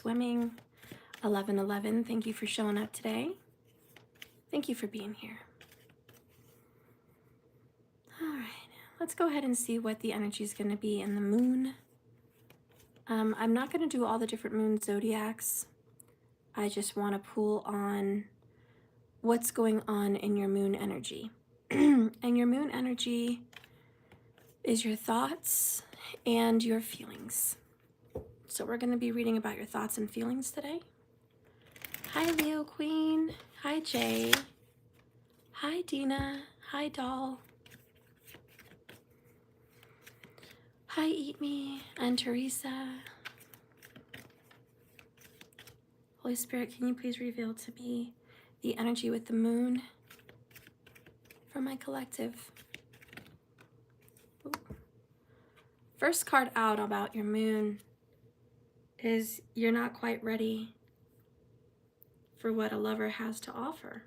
swimming. 1111, thank you for showing up today. Thank you for being here. All right, let's go ahead and see what the energy is going to be in the moon. I'm not going to do all the different moon zodiacs. I just want to pull on what's going on in your moon energy. And your moon energy is your thoughts and your feelings. So we're going to be reading about your thoughts and feelings today. Hi, Leo Queen. Hi, Jay. Hi, Dina. Hi, Doll. Hi, Eat Me and Teresa. Holy Spirit, can you please reveal to me the energy with the moon for my collective? Ooh. First card out about your moon is you're not quite ready for what a lover has to offer.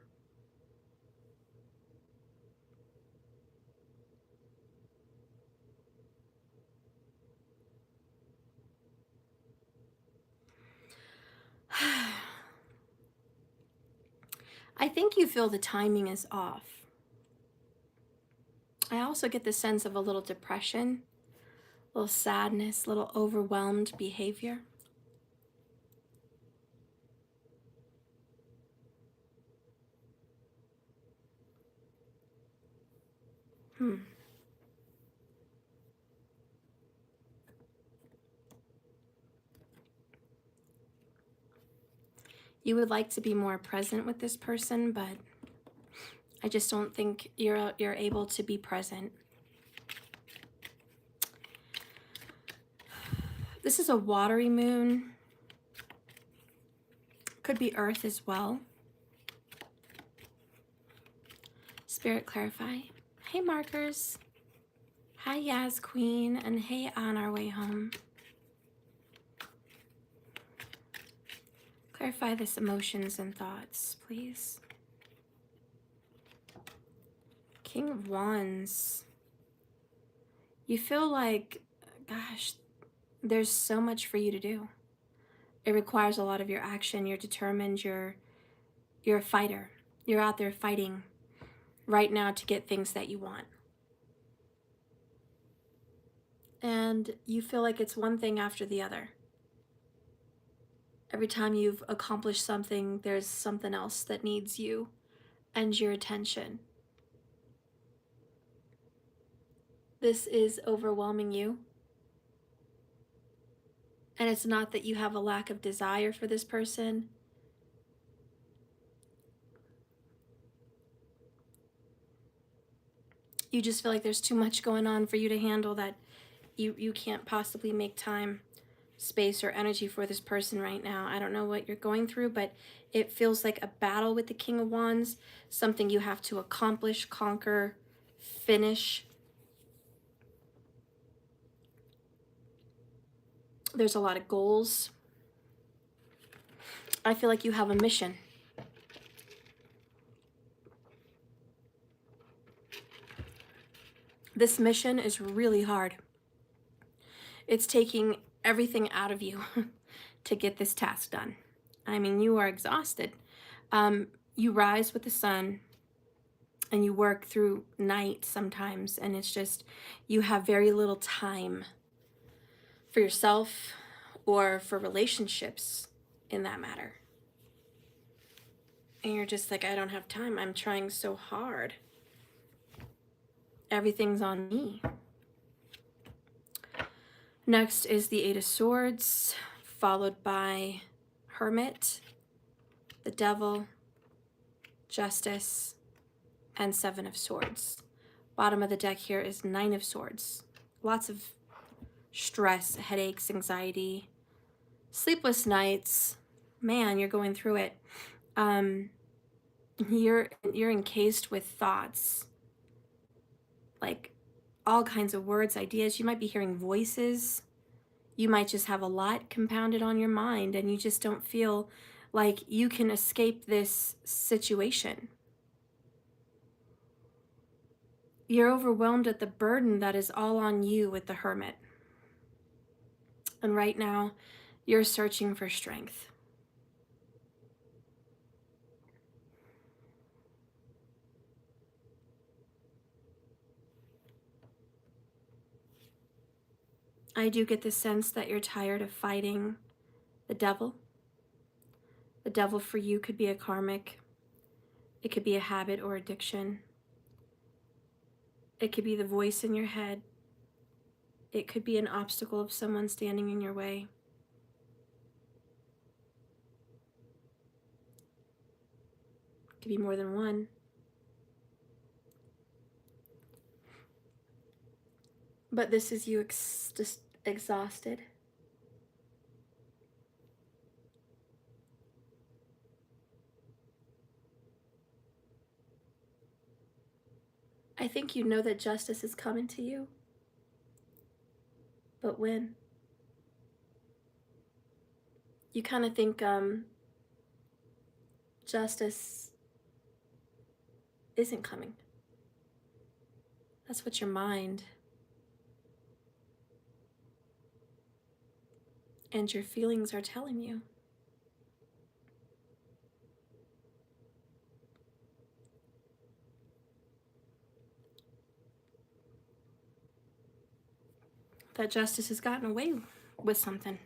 I think you feel the timing is off. I also get the sense of a little depression, a little sadness, a little overwhelmed behavior. You would like to be more present with this person, but I just don't think you're able to be present. This is a watery moon. Could be earth as well. Spirit, clarify. Hey, Markers. Hi, Yaz Queen, and hey, On Our Way Home. Clarify this emotions and thoughts, please. King of Wands. You feel like, gosh, there's so much for you to do. It requires a lot of your action. You're determined. You're a fighter. You're out there fighting right now to get things that you want. And you feel like it's one thing after the other. Every time you've accomplished something, there's something else that needs you and your attention. This is overwhelming you. And it's not that you have a lack of desire for this person. You just feel like there's too much going on for you to handle, that you can't possibly make time, space, or energy for this person right now. I don't know what you're going through, but it feels like a battle with the King of Wands, something you have to accomplish, conquer, finish. There's a lot of goals. I feel like you have a mission. This mission is really hard. It's taking everything out of you to get this task done. I mean, you are exhausted. You rise with the sun and you work through night sometimes, and it's just, you have very little time for yourself or for relationships in that matter. And you're just like, I don't have time. I'm trying so hard. Everything's on me. Next is the Eight of Swords, followed by Hermit, the Devil, Justice, and Seven of Swords. Bottom of the deck here is Nine of Swords. Lots of stress, headaches, anxiety, sleepless nights. Man, you're going through it. You're encased with thoughts, like all kinds of words, ideas. You might be hearing voices. You might just have a lot compounded on your mind, and you just don't feel like you can escape this situation. You're overwhelmed at the burden that is all on you with the Hermit. And right now, You're searching for strength. I do get the sense that you're tired of fighting the devil. The devil for you could be a karmic. It could be a habit or addiction. It could be the voice in your head. It could be an obstacle of someone standing in your way. It could be more than one. But this is you just exhausted. I think you know that justice is coming to you. But when? You kind of think justice isn't coming. That's what your mind and your feelings are telling you. That justice has gotten away with something.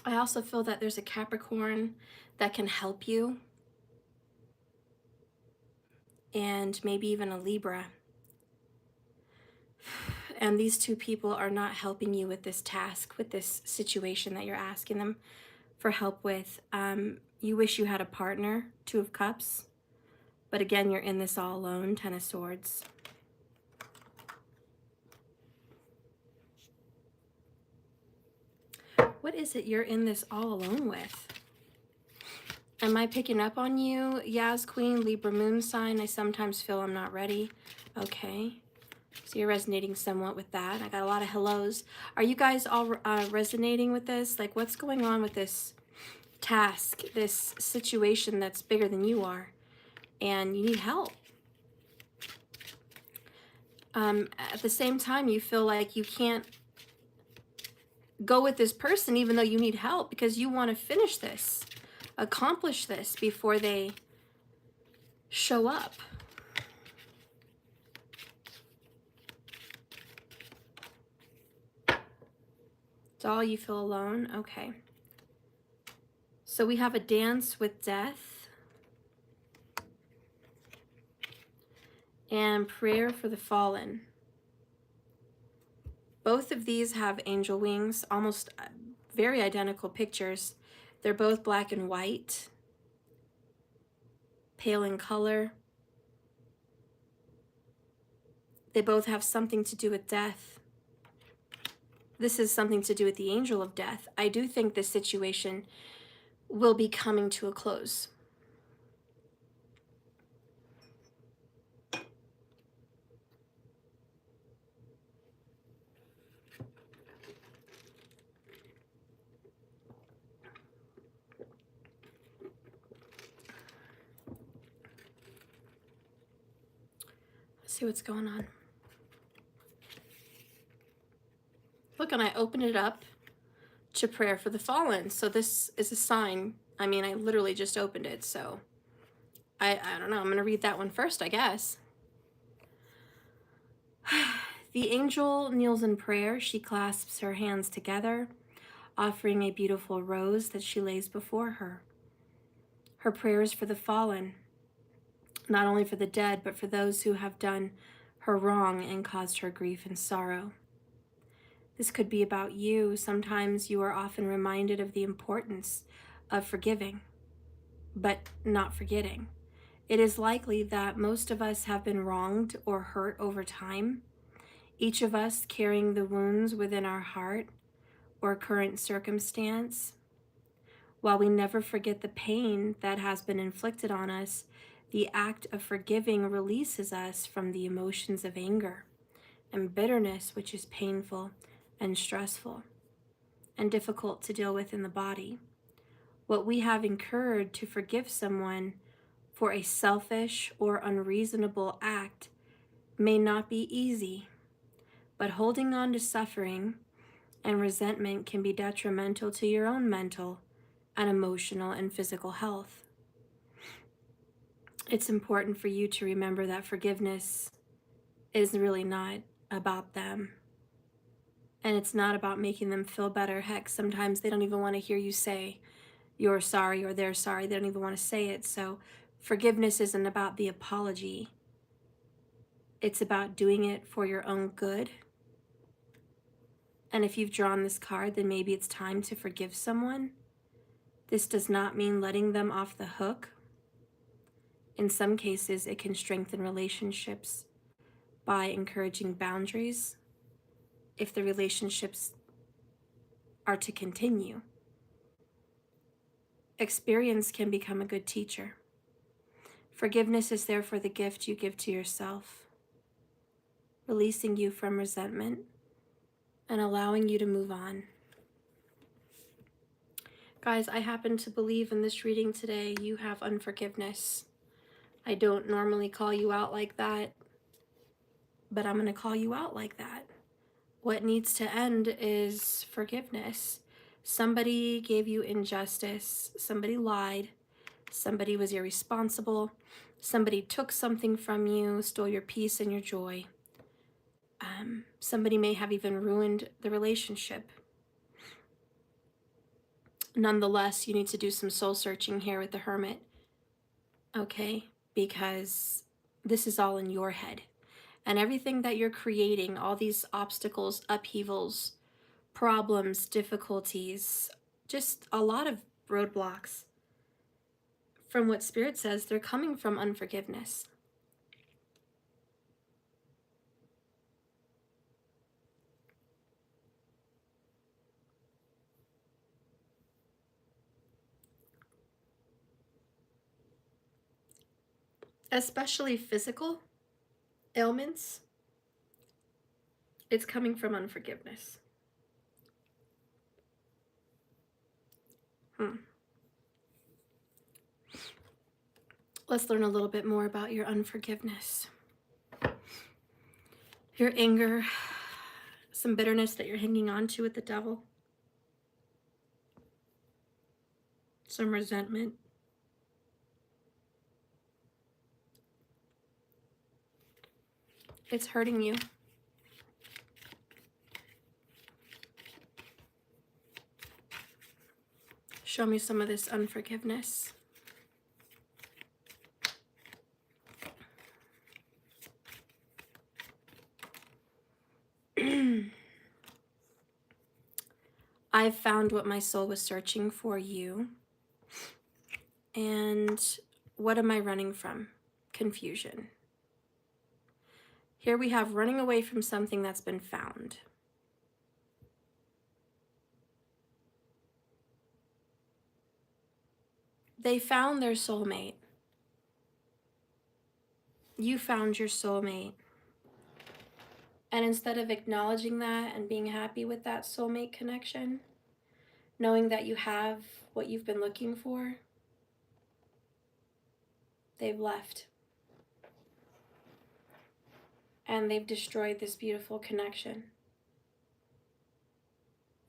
I also feel that there's a Capricorn that can help you, and maybe even a Libra. And these two people are not helping you with this task, with this situation that you're asking them for help with. You wish you had a partner, Two of Cups. But again, you're in this all alone, Ten of Swords. What is it you're in this all alone with? Am I picking up on you? Yas Queen, Libra moon sign. I sometimes feel I'm not ready. Okay. So you're resonating somewhat with that. I got a lot of hellos. Are you guys all resonating with this? Like, what's going on with this task, this situation that's bigger than you are, and you need help? At the same time, you feel like you can't go with this person even though you need help because you want to finish this, accomplish this before they show up. Doll, you feel alone? Okay. So we have a dance with death and prayer for the fallen. Both of these have angel wings, almost very identical pictures. They're both black and white, pale in color. They both have something to do with death. This is something to do with the angel of death. I do think this situation will be coming to a close. Let's see what's going on. Look, and I opened it up to prayer for the fallen. So this is a sign. I mean, I literally just opened it, so I don't know. I'm going to read that one first, I guess. The angel kneels in prayer. She clasps her hands together, offering a beautiful rose that she lays before her. Her prayer is for the fallen, not only for the dead, but for those who have done her wrong and caused her grief and sorrow. This could be about you. Sometimes you are often reminded of the importance of forgiving, but not forgetting. It is likely that most of us have been wronged or hurt over time, each of us carrying the wounds within our heart or current circumstance. While we never forget the pain that has been inflicted on us, the act of forgiving releases us from the emotions of anger and bitterness, which is painful and stressful and difficult to deal with in the body. What we have incurred to forgive someone for a selfish or unreasonable act may not be easy, but holding on to suffering and resentment can be detrimental to your own mental and emotional and physical health. It's important for you to remember that forgiveness is really not about them. And it's not about making them feel better. Heck, sometimes they don't even want to hear you say you're sorry or they're sorry. They don't even want to say it. So forgiveness isn't about the apology. It's about doing it for your own good. And if you've drawn this card, then maybe it's time to forgive someone. This does not mean letting them off the hook. In some cases, it can strengthen relationships by encouraging boundaries if the relationships are to continue. Experience can become a good teacher. Forgiveness is therefore the gift you give to yourself, releasing you from resentment and allowing you to move on. Guys, I happen to believe in this reading today you have unforgiveness. I don't normally call you out like that, but I'm going to call you out like that. What needs to end is forgiveness. Somebody gave you injustice. Somebody lied. Somebody was irresponsible. Somebody took something from you, stole your peace and your joy. Somebody may have even ruined the relationship. Nonetheless, you need to do some soul searching here with the hermit, okay? Because this is all in your head. And everything that you're creating, all these obstacles, upheavals, problems, difficulties, just a lot of roadblocks, from what Spirit says, they're coming from unforgiveness. Especially physical ailments, it's coming from unforgiveness. Let's learn a little bit more about your unforgiveness. Your anger, some bitterness that you're hanging on to with the devil, some resentment. It's hurting you. Show me some of this unforgiveness. I've found what my soul was searching for you. And what am I running from? Confusion. Here we have running away from something that's been found. They found their soulmate. You found your soulmate. And instead of acknowledging that and being happy with that soulmate connection, knowing that you have what you've been looking for, they've left. And they've destroyed this beautiful connection.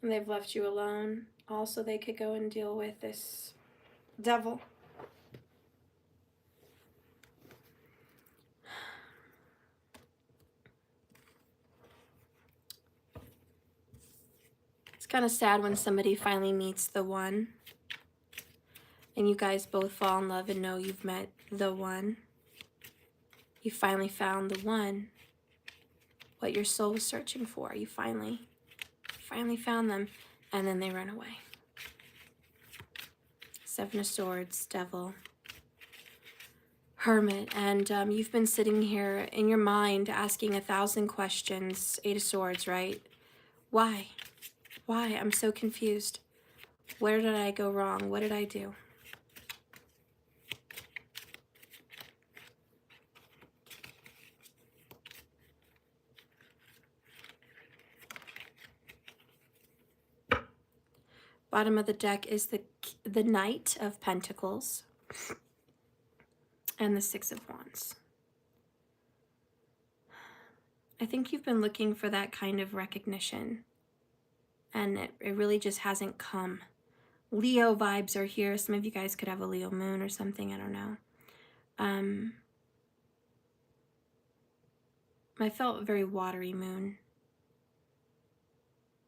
And they've left you alone. Also, they could go and deal with this devil. It's kind of sad when somebody finally meets the one and you guys both fall in love and know you've met the one. You finally found the one, what your soul was searching for. You finally found them, and then they run away. Seven of Swords, Devil, Hermit, and you've been sitting here in your mind asking 1,000 questions. 8 of Swords, right? Why? Why? I'm so confused. Where did I go wrong? What did I do? Bottom of the deck is the Knight of Pentacles and the Six of Wands. I think you've been looking for that kind of recognition, and it really just hasn't come. Leo vibes are here. Some of you guys could have a Leo moon or something. I don't know. I felt very watery moon.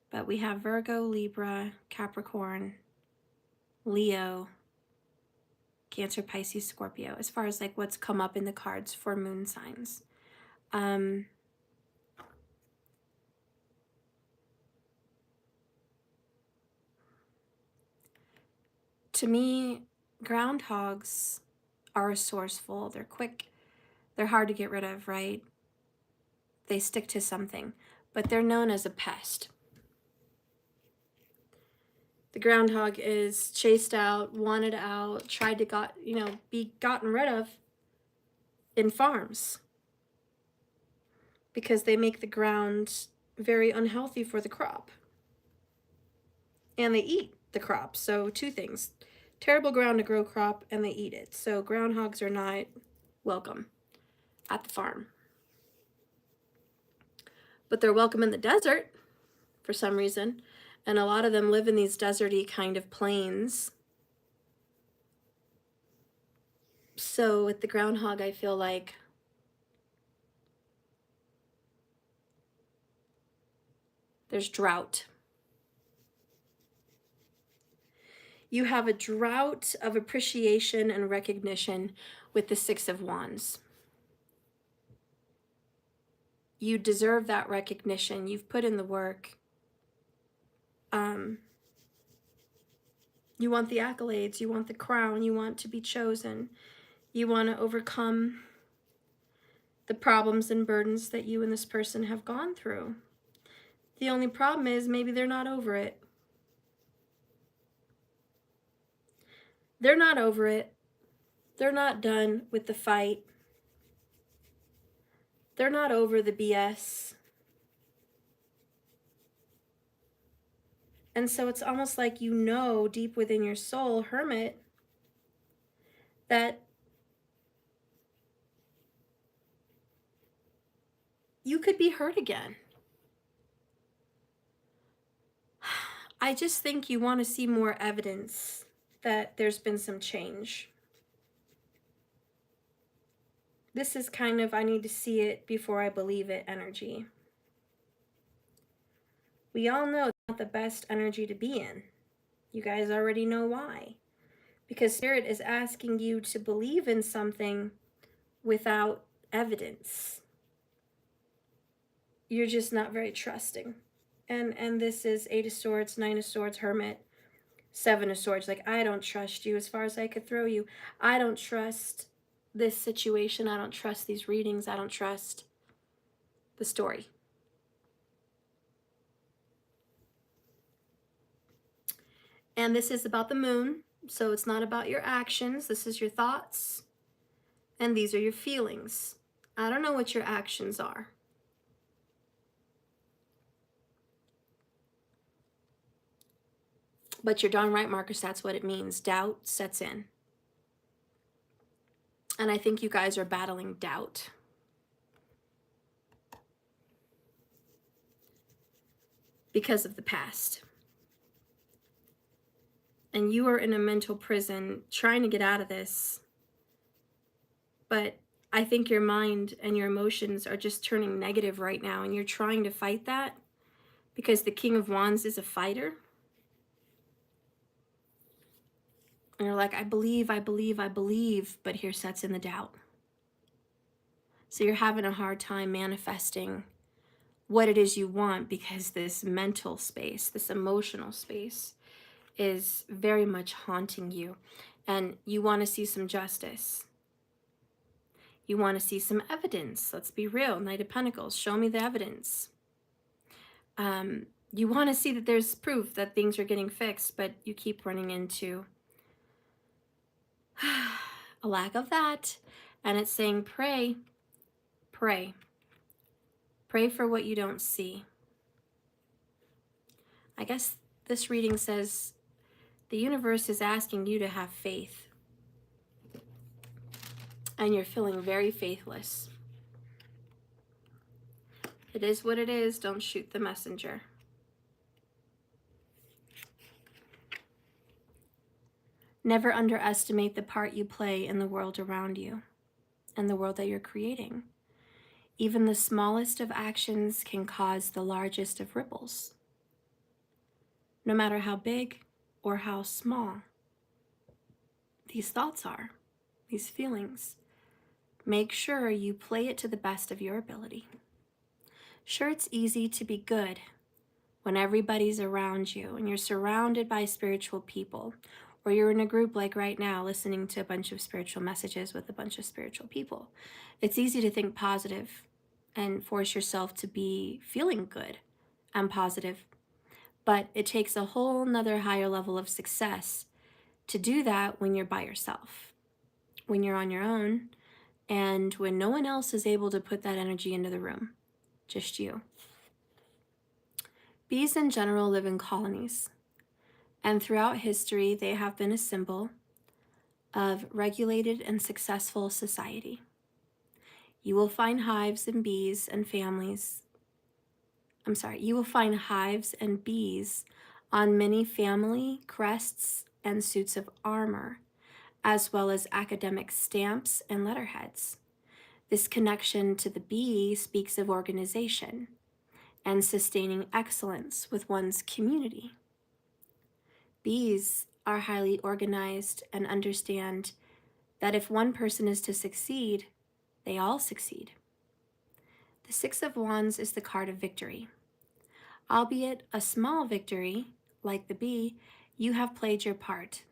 But we have Virgo, Libra, Capricorn, Leo, Cancer, Pisces, Scorpio, as far as like what's come up in the cards for moon signs. To me, groundhogs are resourceful. They're quick. They're hard to get rid of, right? They stick to something, but they're known as a pest. The groundhog is chased out, wanted out, tried to be gotten rid of in farms because they make the ground very unhealthy for the crop. And they eat the crop. So two things. Terrible ground to grow crop, and they eat it. So groundhogs are not welcome at the farm. But they're welcome in the desert for some reason. And a lot of them live in these deserty kind of plains. So with the groundhog, I feel like there's drought. You have a drought of appreciation and recognition with the Six of Wands. You deserve that recognition. You've put in the work. You want the accolades. You want the crown. You want to be chosen. You want to overcome the problems and burdens that you and this person have gone through. The only problem is maybe they're not over it. They're not over it. They're not done with the fight. They're not over the BS. And so it's almost like you know deep within your soul, Hermit, that you could be hurt again. I just think you want to see more evidence that there's been some change. This is kind of, I need to see it before I believe it energy. We all know it's not the best energy to be in. You guys already know why. Because Spirit is asking you to believe in something without evidence. You're just not very trusting. And this is 8 of Swords, 9 of Swords, Hermit, 7 of Swords. Like, I don't trust you as far as I could throw you. I don't trust this situation. I don't trust these readings. I don't trust the story. And this is about the moon, so it's not about your actions. This is your thoughts, and these are your feelings. I don't know what your actions are. But you're darn right, Marcus, that's what it means. Doubt sets in. And I think you guys are battling doubt. Because of the past. And you are in a mental prison trying to get out of this. But I think your mind and your emotions are just turning negative right now, and you're trying to fight that because the King of Wands is a fighter. And you're like, I believe, but here sets in the doubt. So you're having a hard time manifesting what it is you want because this mental space, this emotional space is very much haunting you, and you want to see some justice. You want to see some evidence. Let's be real. Knight of Pentacles, show me the evidence. You want to see that there's proof that things are getting fixed, but you keep running into a lack of that. And it's saying, pray, pray. Pray for what you don't see. I guess this reading says the universe is asking you to have faith. And you're feeling very faithless. It is what it is. Don't shoot the messenger. Never underestimate the part you play in the world around you and the world that you're creating. Even the smallest of actions can cause the largest of ripples. No matter how big or how small these thoughts are, these feelings, make sure you play it to the best of your ability. Sure, it's easy to be good when everybody's around you and you're surrounded by spiritual people, or you're in a group like right now listening to a bunch of spiritual messages with a bunch of spiritual people. It's easy to think positive and force yourself to be feeling good and positive, but it takes a whole nother higher level of success to do that when you're by yourself, when you're on your own, and when no one else is able to put that energy into the room, just you. Bees in general live in colonies, and throughout history, they have been a symbol of regulated and successful society. You will find hives and bees and families. You will find hives and bees on many family crests and suits of armor, as well as academic stamps and letterheads. This connection to the bee speaks of organization and sustaining excellence with one's community. Bees are highly organized and understand that if one person is to succeed, they all succeed. The Six of Wands is the card of victory. Albeit a small victory, like the bee, you have played your part,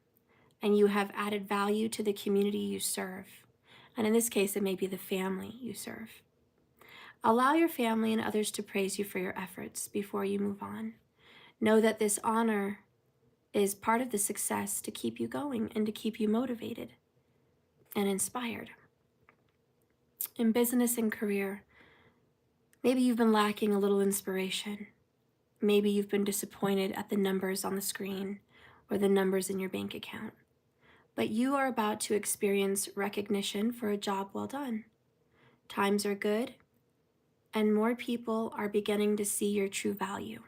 and you have added value to the community you serve. And in this case, it may be the family you serve. Allow your family and others to praise you for your efforts before you move on. Know that this honor is part of the success to keep you going and to keep you motivated and inspired. In business and career, maybe you've been lacking a little inspiration. Maybe you've been disappointed at the numbers on the screen or the numbers in your bank account. But you are about to experience recognition for a job well done. Times are good, and more people are beginning to see your true value.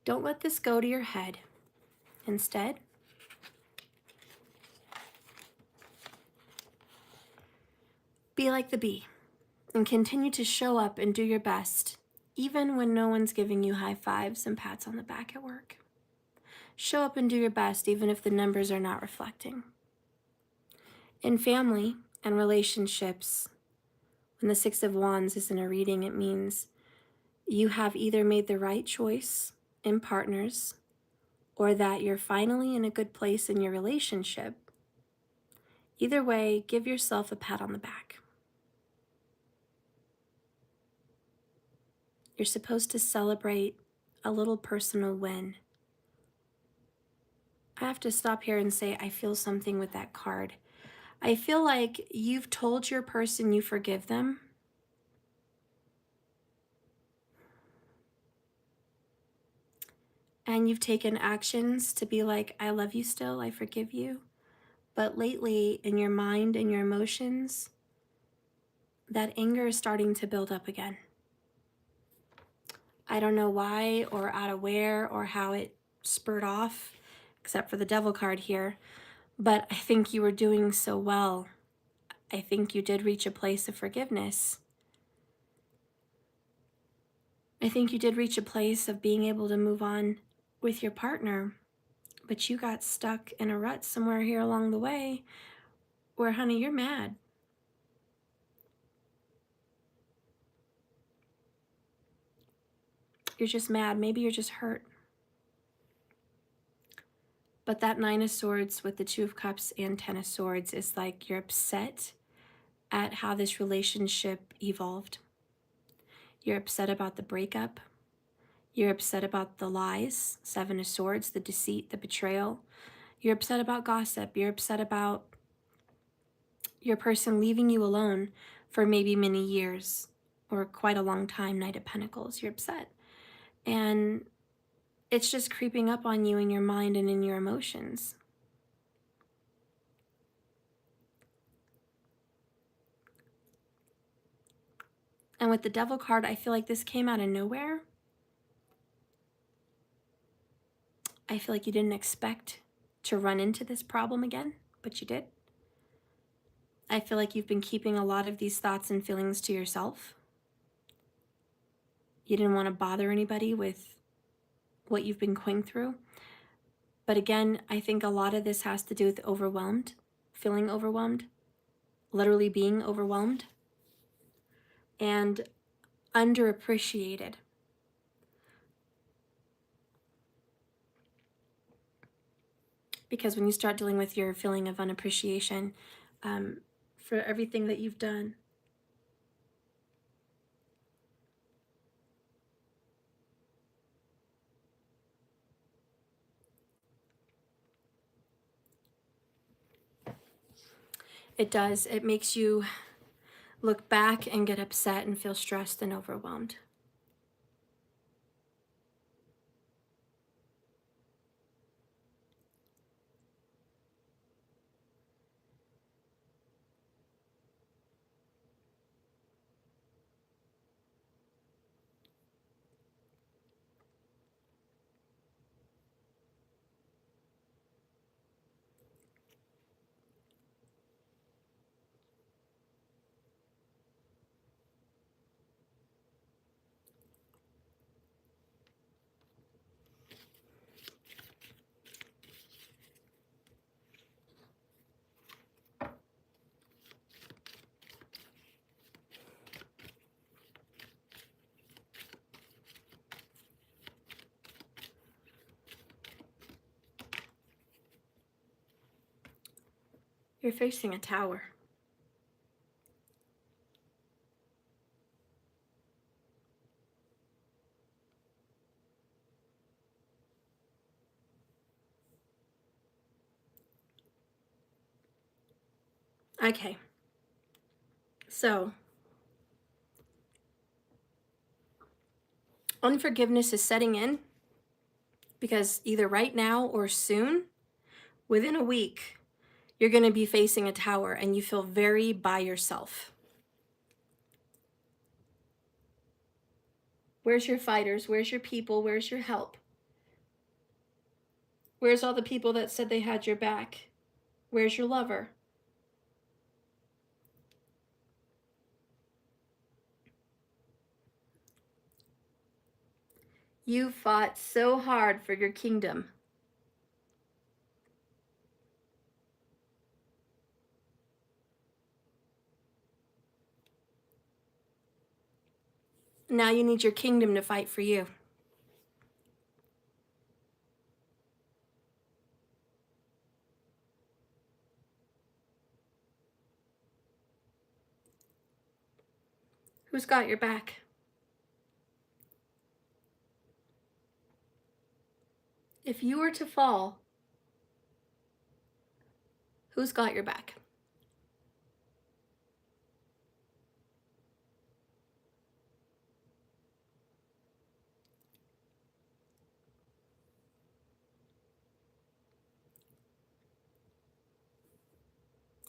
Don't let this go to your head. Instead, be like the bee and continue to show up and do your best, even when no one's giving you high fives and pats on the back at work. Show up and do your best, even if the numbers are not reflecting. In family and relationships, when the Six of Wands is in a reading, it means you have either made the right choice in partners or that you're finally in a good place in your relationship. Either way, give yourself a pat on the back. You're supposed to celebrate a little personal win. I have to stop here and say I feel something with that card. I feel like you've told your person you forgive them. And you've taken actions to be like, I love you still, I forgive you. But lately, in your mind and your emotions, that anger is starting to build up again. I don't know why or out of where or how it spurred off, except for the Devil card here. But I think you were doing so well. I think you did reach a place of forgiveness. I think you did reach a place of being able to move on with your partner. But you got stuck in a rut somewhere here along the way where, honey, you're mad. You're just mad. Maybe you're just hurt. But that Nine of Swords with the Two of Cups and Ten of Swords is like you're upset at how this relationship evolved. You're upset about the breakup. You're upset about the lies, Seven of Swords, the deceit, the betrayal. You're upset about gossip. You're upset about your person leaving you alone for maybe many years or quite a long time, Knight of Pentacles. You're upset. And it's just creeping up on you in your mind and in your emotions. And with the Devil card, I feel like this came out of nowhere. I feel like you didn't expect to run into this problem again, but you did. I feel like you've been keeping a lot of these thoughts and feelings to yourself. You didn't want to bother anybody with what you've been going through. But again, I think a lot of this has to do with overwhelmed, feeling overwhelmed, literally being overwhelmed, and underappreciated. Because when you start dealing with your feeling of unappreciation for everything that you've done, it does. It makes you look back and get upset and feel stressed and overwhelmed. You're facing a tower. Okay. So, unforgiveness is setting in because either right now or soon, within a week, you're going to be facing a tower and you feel very by yourself. Where's your fighters? Where's your people? Where's your help? Where's all the people that said they had your back? Where's your lover? You fought so hard for your kingdom. Now you need your kingdom to fight for you. Who's got your back? If you were to fall, who's got your back?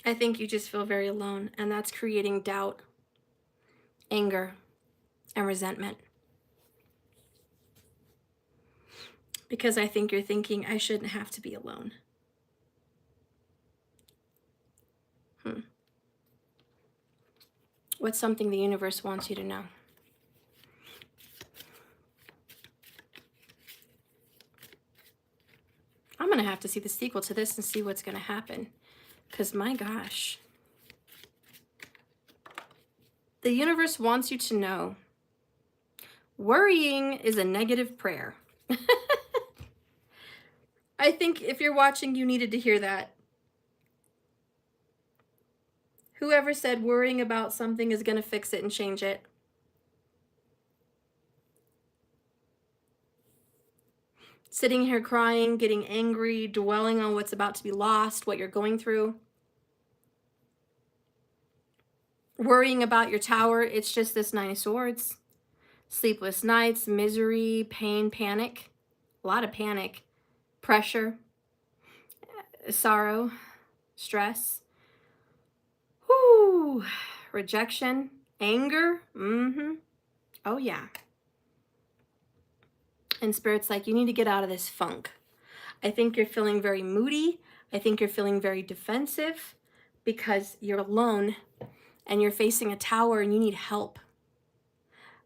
I think you just feel very alone, and that's creating doubt, anger, and resentment. Because I think you're thinking, I shouldn't have to be alone. What's something the universe wants you to know? I'm going to have to see the sequel to this and see what's going to happen. Because my gosh. The universe wants you to know worrying is a negative prayer. I think if you're watching, you needed to hear that. Whoever said worrying about something is going to fix it and change it? Sitting here crying, getting angry, dwelling on what's about to be lost, what you're going through. Worrying about your tower, it's just this Nine of Swords. Sleepless nights, misery, pain, panic. A lot of panic. Pressure, sorrow, stress. Whoo! Rejection, anger. Oh yeah. And Spirit's like, you need to get out of this funk. I think you're feeling very moody. I think you're feeling very defensive because you're alone and you're facing a tower and you need help.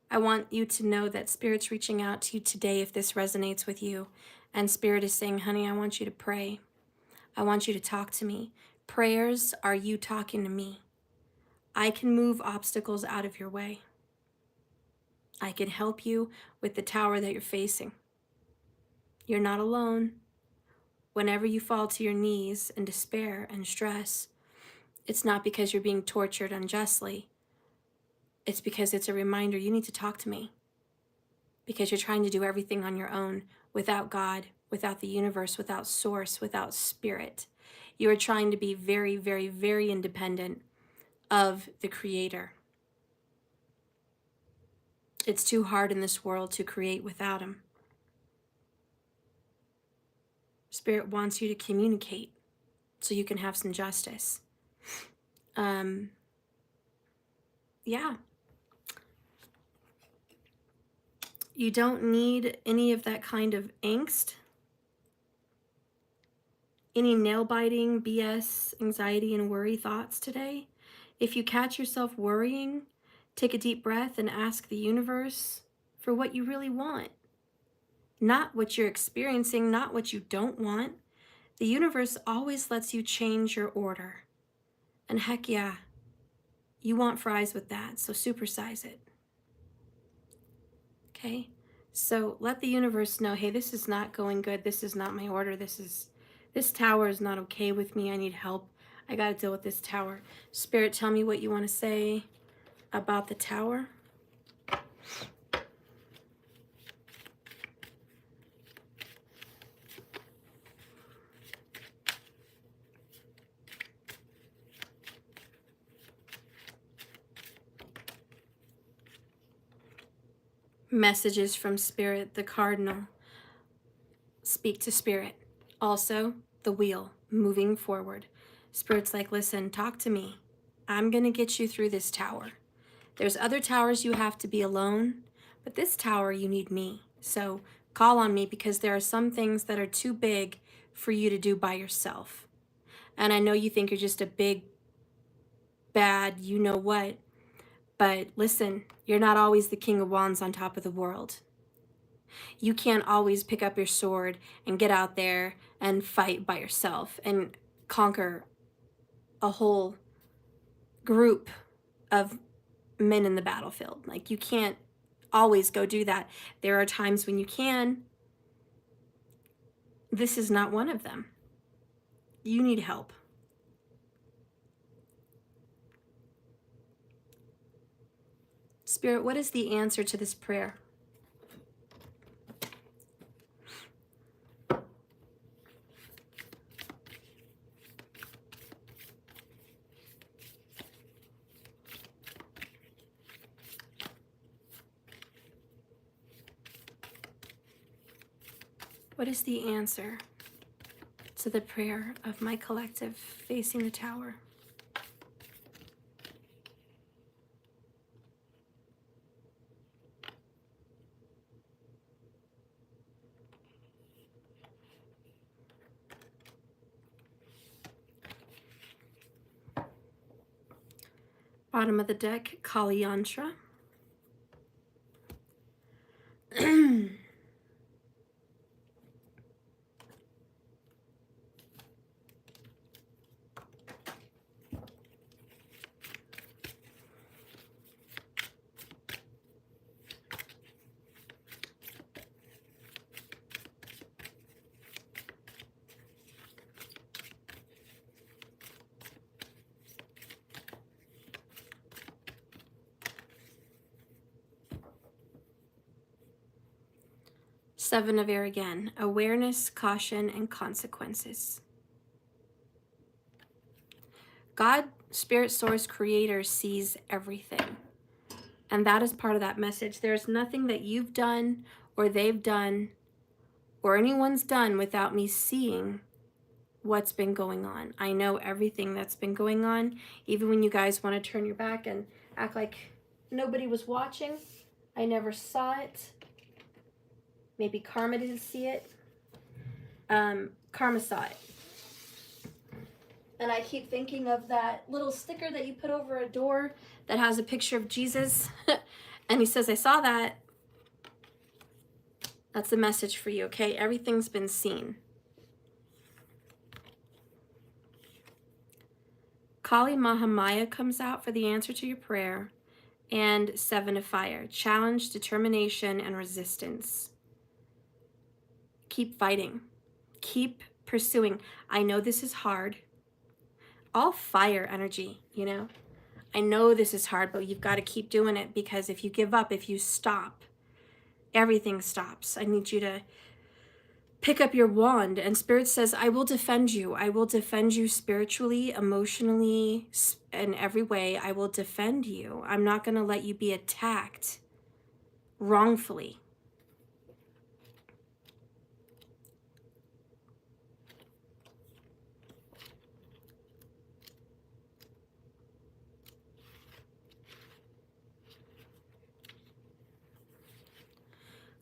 I want you to know that Spirit's reaching out to you today if this resonates with you. And Spirit is saying, honey, I want you to pray. I want you to talk to me. Prayers are you talking to me. I can move obstacles out of your way. I can help you with the tower that you're facing. You're not alone. Whenever you fall to your knees in despair and stress, it's not because you're being tortured unjustly. It's because it's a reminder you need to talk to me. Because you're trying to do everything on your own without God, without the universe, without source, without spirit. You are trying to be very, very, very independent of the Creator. It's too hard in this world to create without Him. Spirit wants you to communicate so you can have some justice. Yeah. You don't need any of that kind of angst, any nail-biting, BS, anxiety, and worry thoughts today. If you catch yourself worrying, take a deep breath and ask the universe for what you really want. Not what you're experiencing, not what you don't want. The universe always lets you change your order. And heck yeah, you want fries with that, so supersize it. Okay? So let the universe know, hey, this is not going good. This is not my order. This tower is not okay with me. I need help. I got to deal with this tower. Spirit, tell me what you want to say about the tower. Messages from Spirit, the Cardinal. Speak to Spirit. Also, the Wheel, moving forward. Spirit's like, listen, talk to me. I'm going to get you through this tower. There's other towers you have to be alone, but this tower you need me. So call on me because there are some things that are too big for you to do by yourself. And I know you think you're just a big, bad, you know what, but listen, you're not always the King of Wands on top of the world. You can't always pick up your sword and get out there and fight by yourself and conquer a whole group of men in the battlefield. Like, you can't always go do that. There are times when you can. This is not one of them. You need help. Spirit, what is the answer to this prayer? What is the answer to the prayer of my collective facing the tower? Bottom of the deck, Kali Yantra. Seven of air again. Awareness, caution, and consequences. God, Spirit Source, Creator, sees everything. And that is part of that message. There's nothing that you've done or they've done or anyone's done without me seeing what's been going on. I know everything that's been going on. Even when you guys want to turn your back and act like nobody was watching, I never saw it. Maybe Karma didn't see it. Karma saw it. And I keep thinking of that little sticker that you put over a door that has a picture of Jesus. And he says, I saw that. That's a message for you, okay? Everything's been seen. Kali Mahamaya comes out for the answer to your prayer. And Seven of Fire. Challenge, determination, and resistance. Keep fighting. Keep pursuing. I know this is hard. All fire energy, you know? I know this is hard, but you've got to keep doing it, because if you give up, if you stop, everything stops. I need you to pick up your wand, and Spirit says, I will defend you. I will defend you spiritually, emotionally, in every way. I will defend you. I'm not going to let you be attacked wrongfully.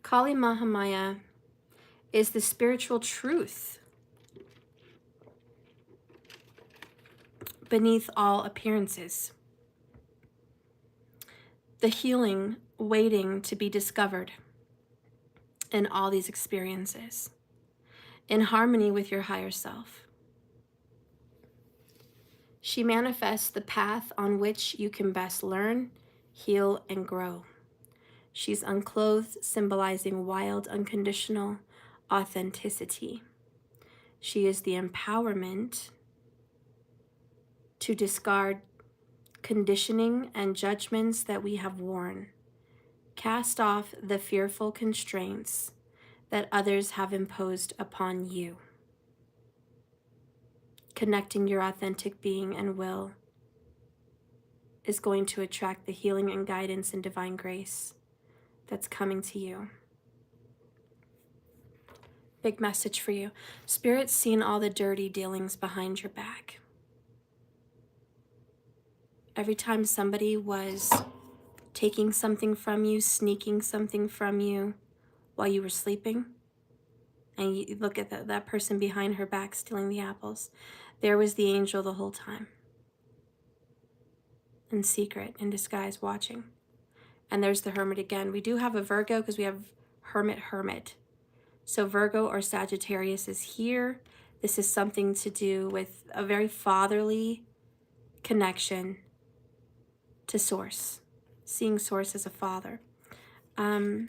Kali Mahamaya is the spiritual truth beneath all appearances. The healing waiting to be discovered in all these experiences, in harmony with your higher self. She manifests the path on which you can best learn, heal, and grow. She's unclothed, symbolizing wild, unconditional authenticity. She is the empowerment to discard conditioning and judgments that we have worn. Cast off the fearful constraints that others have imposed upon you. Connecting your authentic being and will is going to attract the healing and guidance and divine grace that's coming to you. Big message for you. Spirit's seen all the dirty dealings behind your back. Every time somebody was taking something from you, sneaking something from you while you were sleeping, and you look at that person behind her back stealing the apples, there was the angel the whole time. In secret, in disguise, watching. And there's the hermit again. We do have a Virgo because we have hermit. So Virgo or Sagittarius is here. This is something to do with a very fatherly connection to Source. Seeing Source as a father. I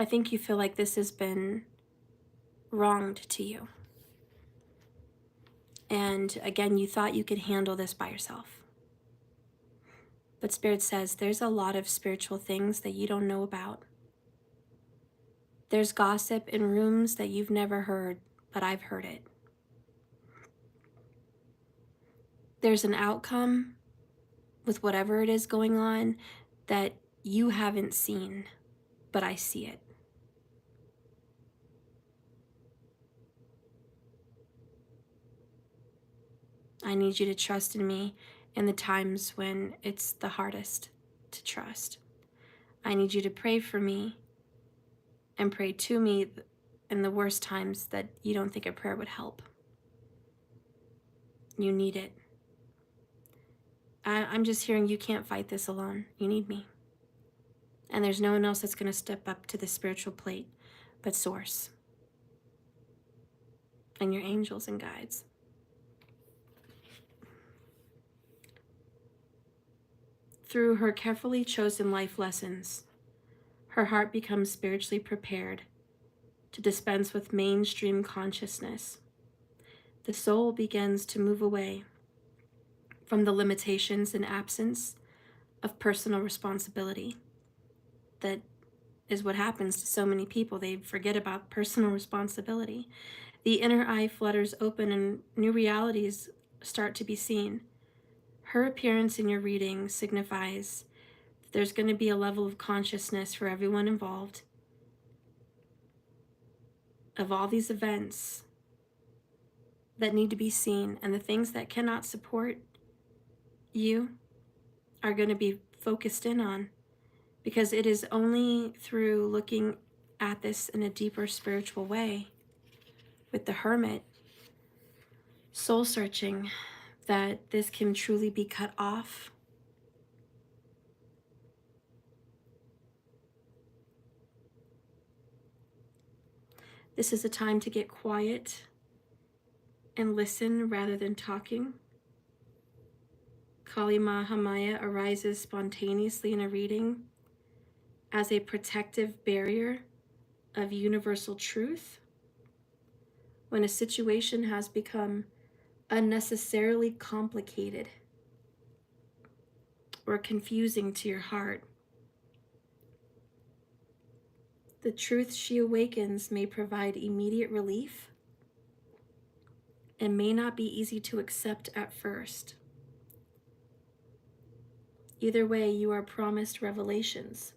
think you feel like this has been wronged to you. And again, you thought you could handle this by yourself. But Spirit says there's a lot of spiritual things that you don't know about. There's gossip in rooms that you've never heard, but I've heard it. There's an outcome with whatever it is going on that you haven't seen, but I see it. I need you to trust in me in the times when it's the hardest to trust. I need you to pray for me and pray to me in the worst times that you don't think a prayer would help. You need it. I'm just hearing you can't fight this alone. You need me. And there's no one else that's going to step up to the spiritual plate but Source and your angels and guides. Through her carefully chosen life lessons, her heart becomes spiritually prepared to dispense with mainstream consciousness. The soul begins to move away from the limitations and absence of personal responsibility. that is what happens to so many people. They forget about personal responsibility. The inner eye flutters open and new realities start to be seen. Her appearance in your reading signifies there's going to be a level of consciousness for everyone involved of all these events that need to be seen, and the things that cannot support you are going to be focused in on, because it is only through looking at this in a deeper spiritual way with the hermit soul searching that this can truly be cut off. This is a time to get quiet and listen rather than talking. Kali Mahamaya arises spontaneously in a reading as a protective barrier of universal truth. When a situation has become unnecessarily complicated or confusing to your heart, the truth she awakens may provide immediate relief and may not be easy to accept at first. Either way, you are promised revelations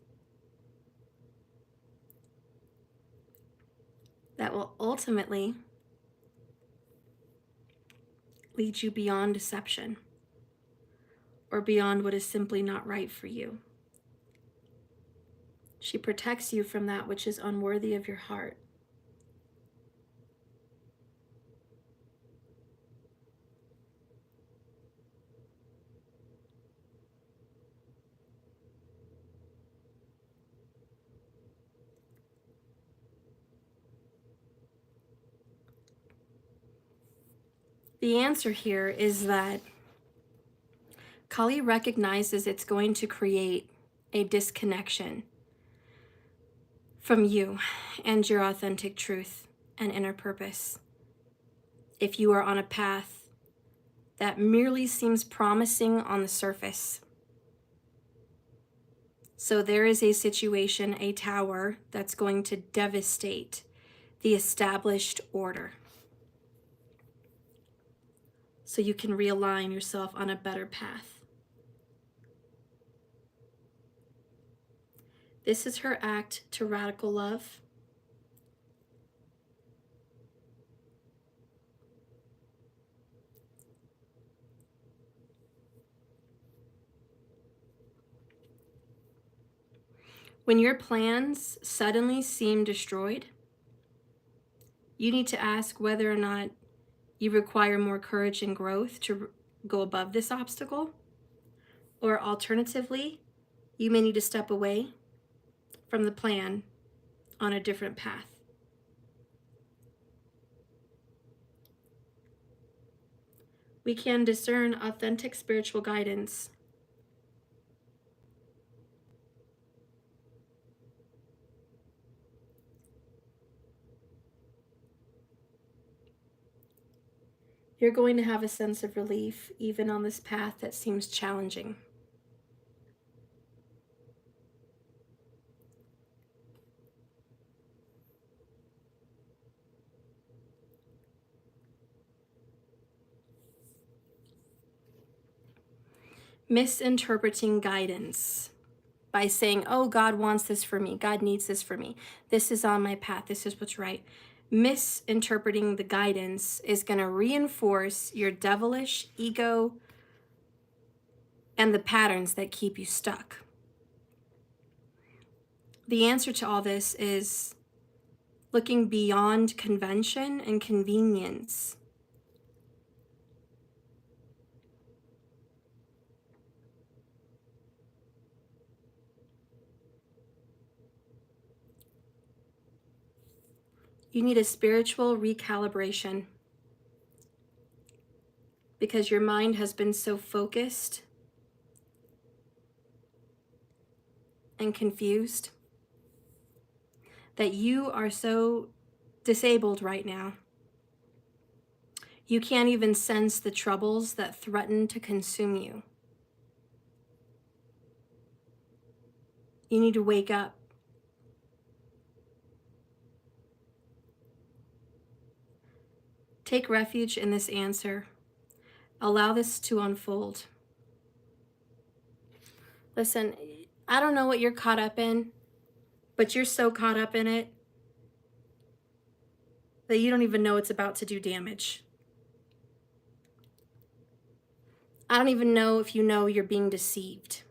that will ultimately lead you beyond deception or beyond what is simply not right for you. She protects you from that which is unworthy of your heart. The answer here is that Kali recognizes it's going to create a disconnection from you and your authentic truth and inner purpose. If you are on a path that merely seems promising on the surface. So there is a situation, a tower, that's going to devastate the established order, so you can realign yourself on a better path. This is her act to radical love. When your plans suddenly seem destroyed, you need to ask whether or not you require more courage and growth to go above this obstacle, or alternatively, you may need to step away from the plan on a different path. We can discern authentic spiritual guidance you're going to have a sense of relief even on this path that seems challenging. Misinterpreting guidance by saying, oh, God wants this for me. God needs this for me. This is on my path. This is what's right. Misinterpreting the guidance is going to reinforce your devilish ego and the patterns that keep you stuck. The answer to all this is looking beyond convention and convenience. You need a spiritual recalibration because your mind has been so focused and confused that you are so disabled right now. You can't even sense the troubles that threaten to consume you. You need to wake up. Take refuge in this answer. Allow this to unfold. Listen, I don't know what you're caught up in, but you're so caught up in it that you don't even know it's about to do damage. I don't even know if you know you're being deceived.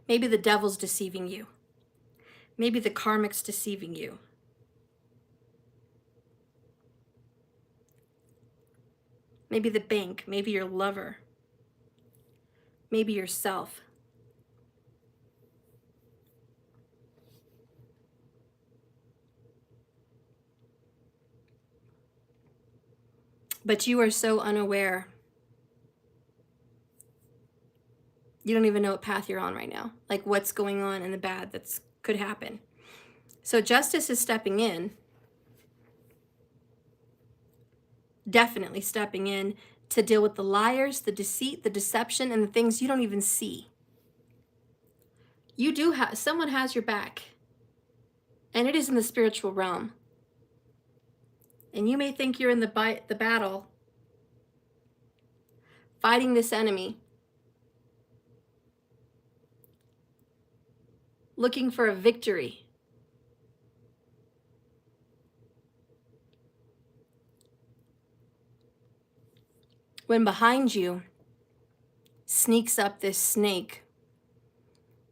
Maybe the devil's deceiving you. Maybe the karmic's deceiving you. Maybe the bank, maybe your lover, maybe yourself. But you are so unaware. You don't even know what path you're on right now, like what's going on in the bad that could happen. So justice is stepping in, definitely stepping in to deal with the liars, the deceit, the deception, and the things you don't even see. You do have, someone has your back, and it is in the spiritual realm. And you may think you're in the battle, fighting this enemy, looking for a victory. When behind you sneaks up this snake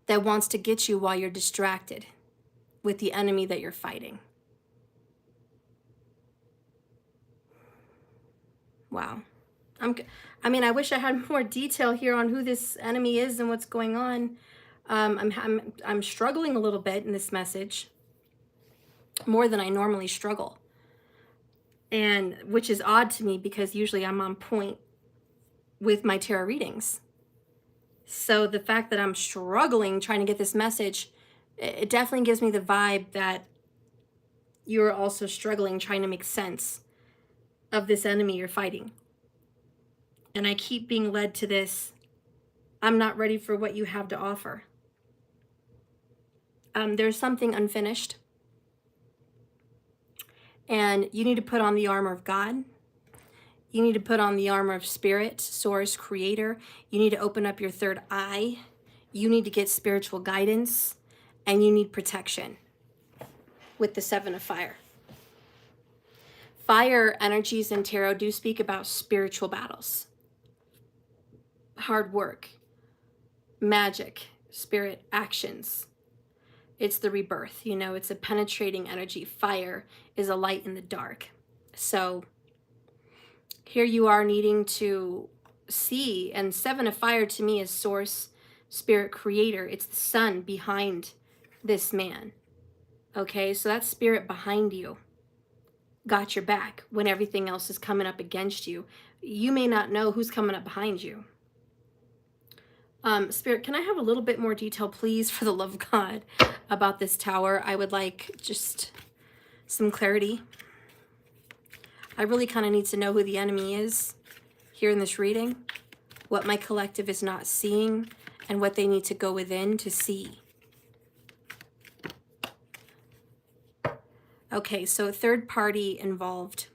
that wants to get you while you're distracted with the enemy that you're fighting. Wow. I wish I had more detail here on who this enemy is and what's going on. I'm struggling a little bit in this message, more than I normally struggle, and which is odd to me because usually I'm on point with my tarot readings. So the fact that I'm struggling trying to get this message, it definitely gives me the vibe that you're also struggling trying to make sense of this enemy you're fighting. And I keep being led to this, I'm not ready for what you have to offer. There's something unfinished. And you need to put on the armor of God. You need to put on the armor of spirit, source, creator. You need to open up your third eye. You need to get spiritual guidance. And you need protection with the 7 of fire. Fire energies in tarot do speak about spiritual battles. Hard work, magic, spirit actions. It's the rebirth, it's a penetrating energy. Fire is a light in the dark. So here you are needing to see, and 7 of fire to me is source, spirit, creator. It's the sun behind this man. Okay, so that spirit behind you got your back when everything else is coming up against you. You may not know who's coming up behind you. Spirit, can I have a little bit more detail, please, for the love of God, about this tower? I would like just some clarity. I really kind of need to know who the enemy is here in this reading, what my collective is not seeing, and what they need to go within to see. Okay, so third party involved.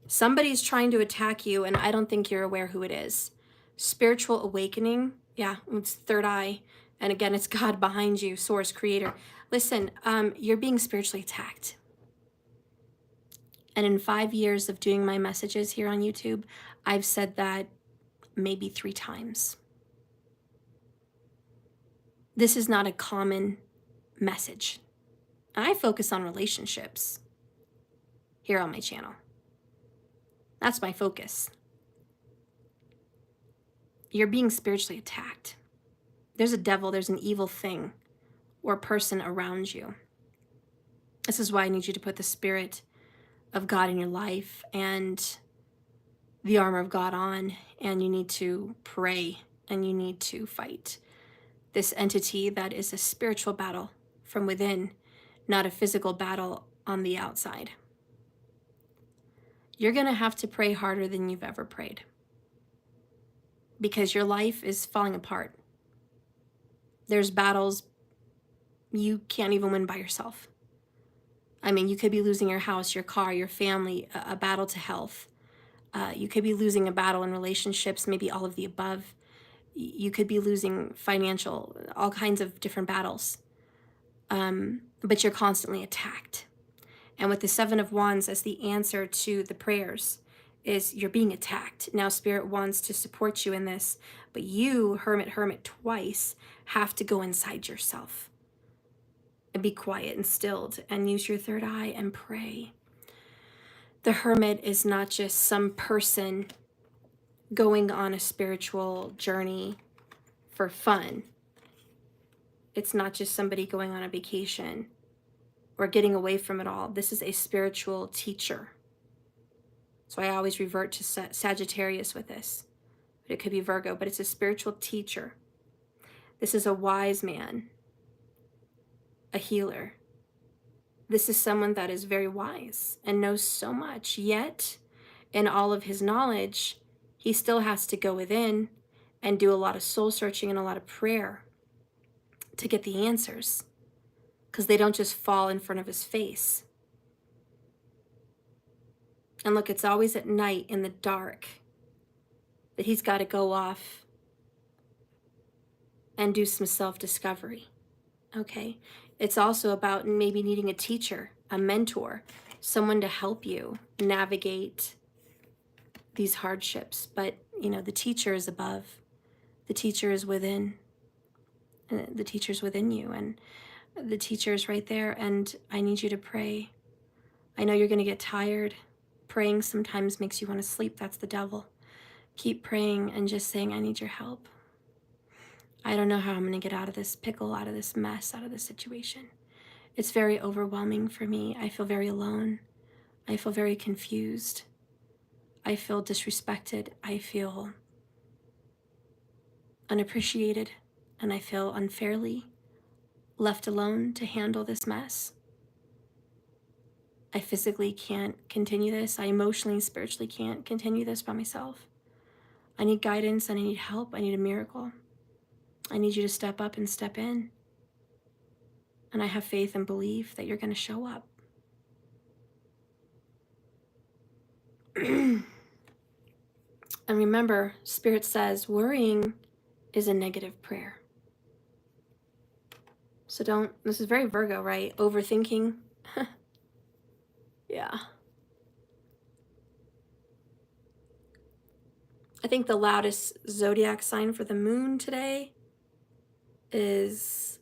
Somebody's trying to attack you, and I don't think you're aware who it is. Spiritual awakening, yeah, it's third eye. And again, it's God behind you, source, creator. Listen, you're being spiritually attacked. And in 5 years of doing my messages here on YouTube, I've said that maybe 3 times. This is not a common message. I focus on relationships here on my channel. That's my focus. You're being spiritually attacked. There's a devil, there's an evil thing or person around you. This is why I need you to put the Spirit of God in your life and the armor of God on, and you need to pray and you need to fight this entity that is a spiritual battle from within, not a physical battle on the outside. You're going to have to pray harder than you've ever prayed, because your life is falling apart. There's battles you can't even win by yourself. I mean, you could be losing your house, your car, your family, a battle to health. You could be losing a battle in relationships, maybe all of the above. You could be losing financial, all kinds of different battles. But you're constantly attacked. And with the Seven of Wands as the answer to the prayers is you're being attacked. Now Spirit wants to support you in this, but you, hermit twice, have to go inside yourself and be quiet and stilled and use your third eye and pray. The hermit is not just some person going on a spiritual journey for fun. It's not just somebody going on a vacation or getting away from it all. This is a spiritual teacher. So I always revert to Sagittarius with this. But it could be Virgo, but it's a spiritual teacher. This is a wise man, a healer. This is someone that is very wise and knows so much, yet in all of his knowledge, he still has to go within and do a lot of soul searching and a lot of prayer to get the answers, because they don't just fall in front of his face. And look, it's always at night in the dark that he's got to go off and do some self-discovery, okay? It's also about maybe needing a teacher, a mentor, someone to help you navigate these hardships. But, you know, the teacher is above. The teacher is within. The teacher's within you, and the teacher is right there, and I need you to pray. I know you're going to get tired. Praying sometimes makes you want to sleep. That's the devil. Keep praying and just saying, I need your help. I don't know how I'm going to get out of this pickle, out of this mess, out of this situation. It's very overwhelming for me. I feel very alone. I feel very confused. I feel disrespected. I feel unappreciated, and I feel unfairly left alone to handle this mess. I physically can't continue this. I emotionally and spiritually can't continue this by myself. I need guidance and I need help. I need a miracle. I need you to step up and step in. And I have faith and belief that you're going to show up. And remember, Spirit says worrying is a negative prayer. So don't, this is very Virgo, right? Overthinking. Yeah. I think the loudest zodiac sign for the moon today is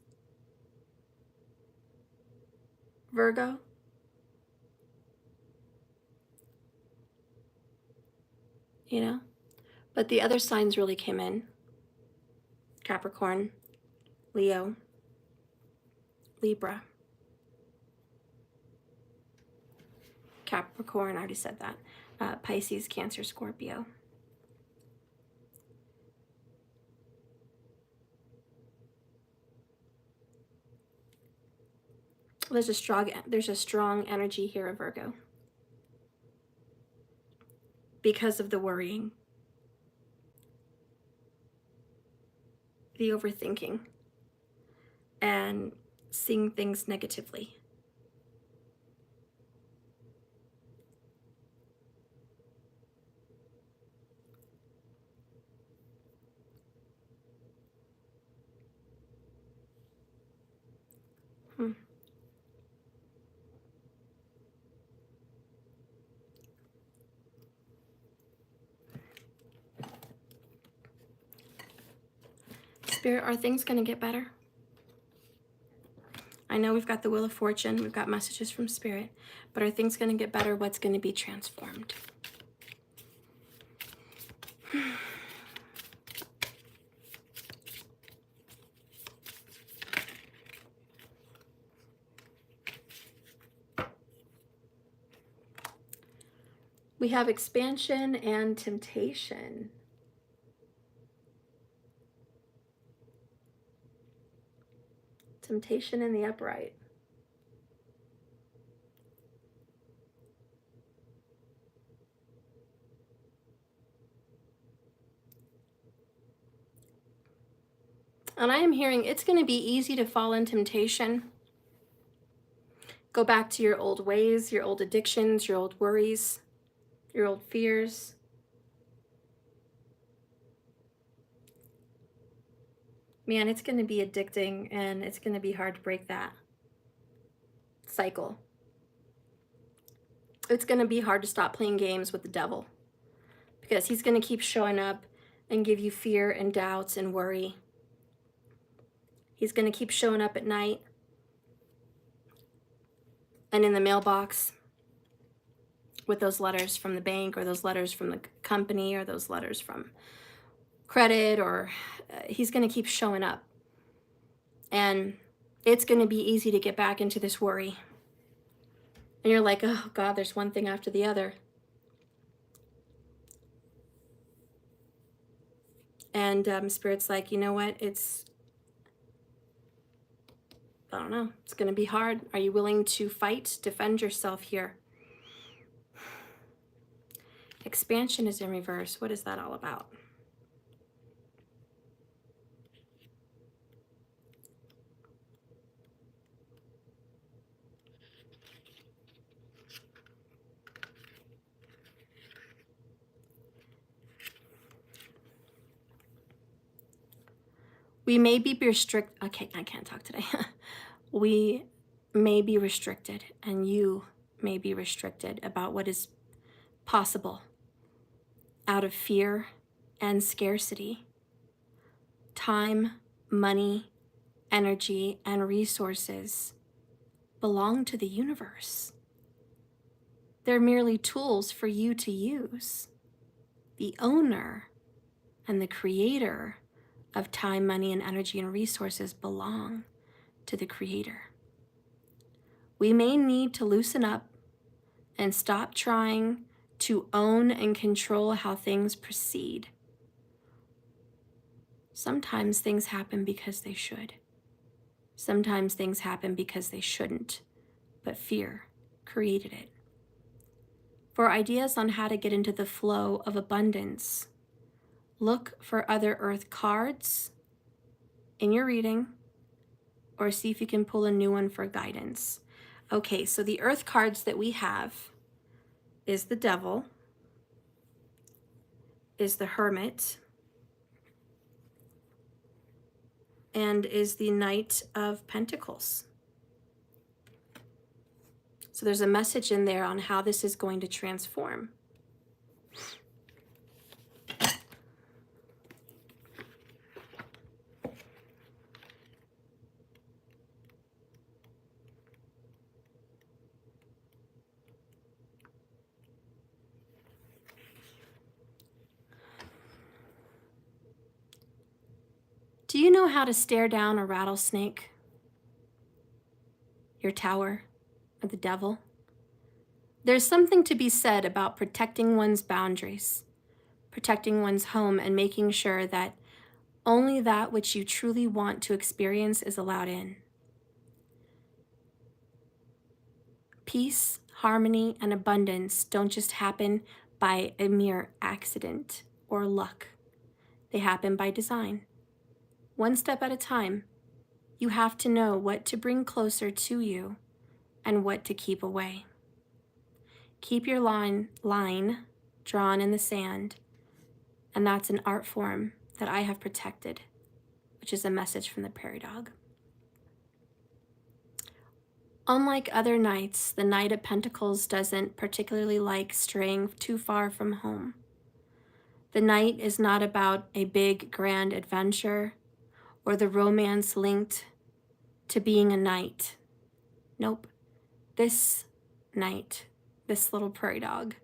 Virgo. You know? But the other signs really came in. Capricorn, Leo, Libra. Capricorn, I already said that. Pisces, Cancer, Scorpio. There's a strong energy here of Virgo because of the worrying, the overthinking, and seeing things negatively. Spirit, are things going to get better? I know we've got the Wheel of Fortune, we've got messages from Spirit, but are things going to get better? What's going to be transformed? We have expansion and temptation. Temptation in the upright. And I am hearing it's going to be easy to fall in temptation. Go back to your old ways, your old addictions, your old worries, your old fears. Man, it's going to be addicting, and it's going to be hard to break that cycle. It's going to be hard to stop playing games with the devil, because he's going to keep showing up and give you fear and doubts and worry. He's going to keep showing up at night and in the mailbox with those letters from the bank, or those letters from the company, or those letters from credit, or he's going to keep showing up. And it's going to be easy to get back into this worry. And you're like, oh God, there's one thing after the other. And Spirit's like, you know what? I don't know. It's going to be hard. Are you willing to fight, defend yourself here? Expansion is in reverse. What is that all about? We may be restricted. Okay, I can't talk today. We may be restricted, and you may be restricted about what is possible out of fear and scarcity. Time, money, energy, and resources belong to the universe. They're merely tools for you to use. The owner and the creator of time, money, and energy and resources belong to the Creator. We may need to loosen up and stop trying to own and control how things proceed. Sometimes things happen because they should. Sometimes things happen because they shouldn't, but fear created it. For ideas on how to get into the flow of abundance, look for other Earth cards in your reading, or see if you can pull a new one for guidance. Okay, so the Earth cards that we have is the Devil, is the Hermit, and is the Knight of Pentacles. So there's a message in there on how this is going to transform. Do you know how to stare down a rattlesnake? Your tower, or the devil? There's something to be said about protecting one's boundaries, protecting one's home, and making sure that only that which you truly want to experience is allowed in. Peace, harmony, and abundance don't just happen by a mere accident or luck. They happen by design. One step at a time. You have to know what to bring closer to you and what to keep away. Keep your line drawn in the sand, and that's an art form that I have protected, which is a message from the prairie dog. Unlike other knights, the Knight of Pentacles doesn't particularly like straying too far from home. The Knight is not about a big, grand adventure or the romance linked to being a knight. Nope. This Knight, this little prairie dog,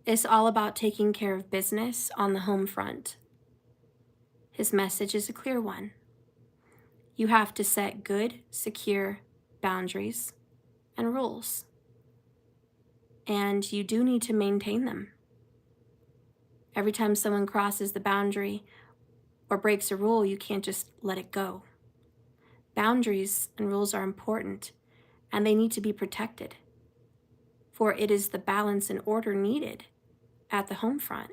is all about taking care of business on the home front. His message is a clear one. You have to set good, secure boundaries and rules. And you do need to maintain them. Every time someone crosses the boundary or breaks a rule, you can't just let it go. Boundaries and rules are important, and they need to be protected, for it is the balance and order needed at the home front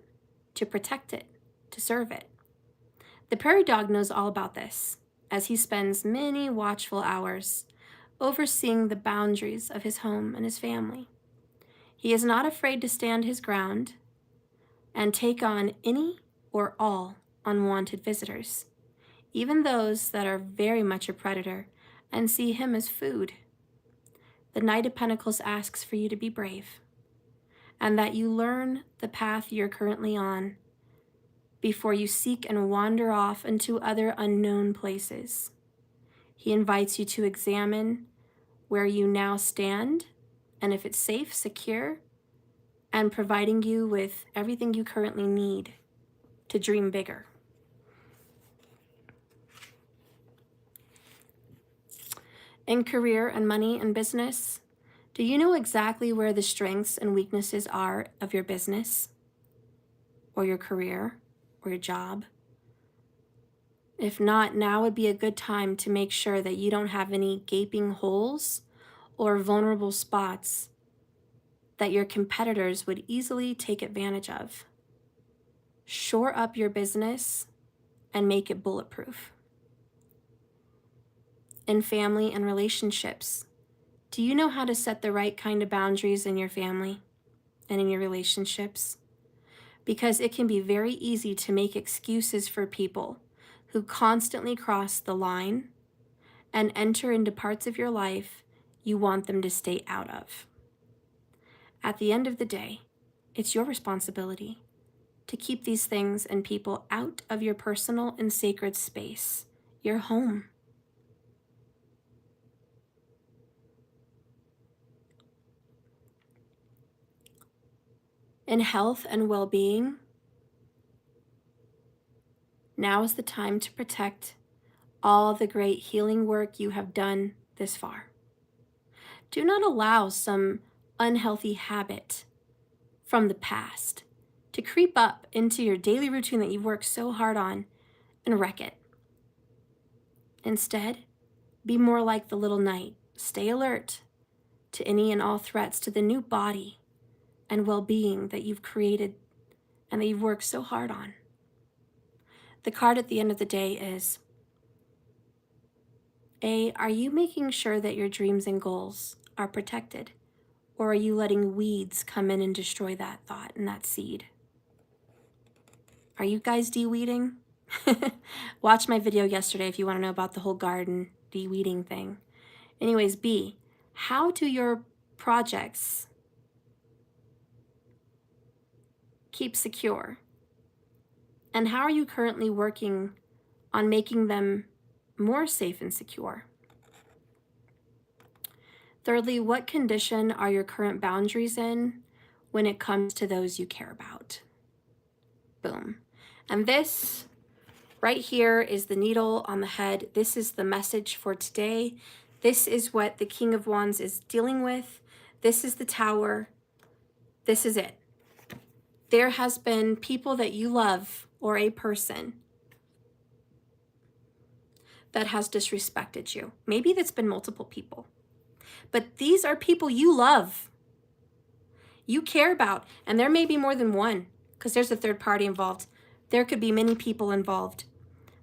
to protect it, to serve it. The prairie dog knows all about this, as he spends many watchful hours overseeing the boundaries of his home and his family. He is not afraid to stand his ground and take on any or all unwanted visitors, even those that are very much a predator and see him as food. The Knight of Pentacles asks for you to be brave and that you learn the path you're currently on before you seek and wander off into other unknown places. He invites you to examine where you now stand and if it's safe, secure, and providing you with everything you currently need to dream bigger. In career and money and business, do you know exactly where the strengths and weaknesses are of your business or your career or your job? If not, now would be a good time to make sure that you don't have any gaping holes or vulnerable spots that your competitors would easily take advantage of. Shore up your business and make it bulletproof. In family and relationships, do you know how to set the right kind of boundaries in your family and in your relationships? Because it can be very easy to make excuses for people who constantly cross the line and enter into parts of your life you want them to stay out of. At the end of the day, it's your responsibility to keep these things and people out of your personal and sacred space, your home. In health and well-being, now is the time to protect all the great healing work you have done this far. Do not allow some unhealthy habit from the past to creep up into your daily routine that you've worked so hard on and wreck it. Instead, be more like the little knight. Stay alert to any and all threats to the new body and well-being that you've created and that you've worked so hard on. The card at the end of the day is, A, are you making sure that your dreams and goals are protected? Or are you letting weeds come in and destroy that thought and that seed? Are you guys de-weeding? Watch my video yesterday if you want to know about the whole garden de-weeding thing. Anyways, B, how do your projects keep secure? And how are you currently working on making them more safe and secure? Thirdly, what condition are your current boundaries in when it comes to those you care about? Boom. And this right here is the needle on the head. This is the message for today. This is what the King of Wands is dealing with. This is the Tower. This is it. There has been people that you love or a person that has disrespected you. Maybe that's been multiple people. But these are people you love, you care about, and there may be more than one because there's a third party involved. There could be many people involved.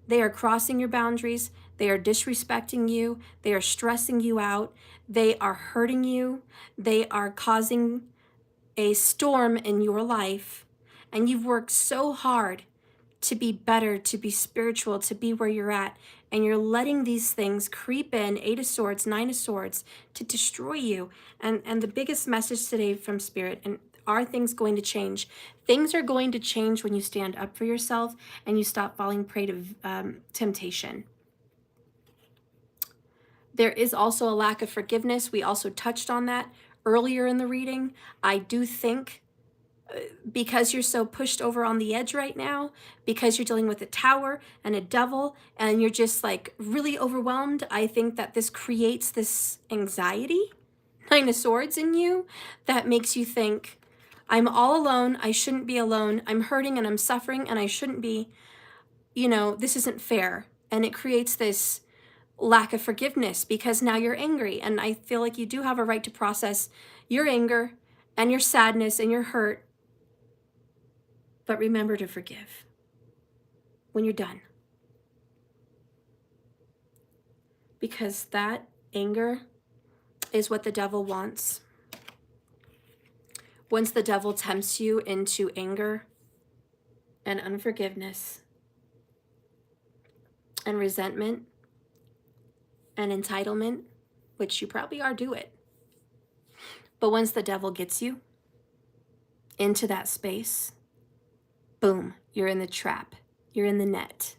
They are crossing your boundaries. They are disrespecting you. They are stressing you out. They are hurting you. They are causing a storm in your life. And you've worked so hard to be better, to be spiritual, to be where you're at. And you're letting these things creep in, 8 of Swords, 9 of Swords, to destroy you. And the biggest message today from Spirit, and are things going to change? Things are going to change when you stand up for yourself and you stop falling prey to temptation. There is also a lack of forgiveness. We also touched on that earlier in the reading. I do think because you're so pushed over on the edge right now, because you're dealing with a Tower and a Devil, and you're just like really overwhelmed, I think that this creates this anxiety, 9 of Swords in you, that makes you think, I'm all alone, I shouldn't be alone, I'm hurting and I'm suffering and I shouldn't be, this isn't fair. And it creates this lack of forgiveness because now you're angry. And I feel like you do have a right to process your anger and your sadness and your hurt. But remember to forgive when you're done. because that anger is what the devil wants. Once the devil tempts you into anger and unforgiveness and resentment and entitlement, which you probably are, do it. But once the devil gets you into that space, boom, you're in the trap. You're in the net.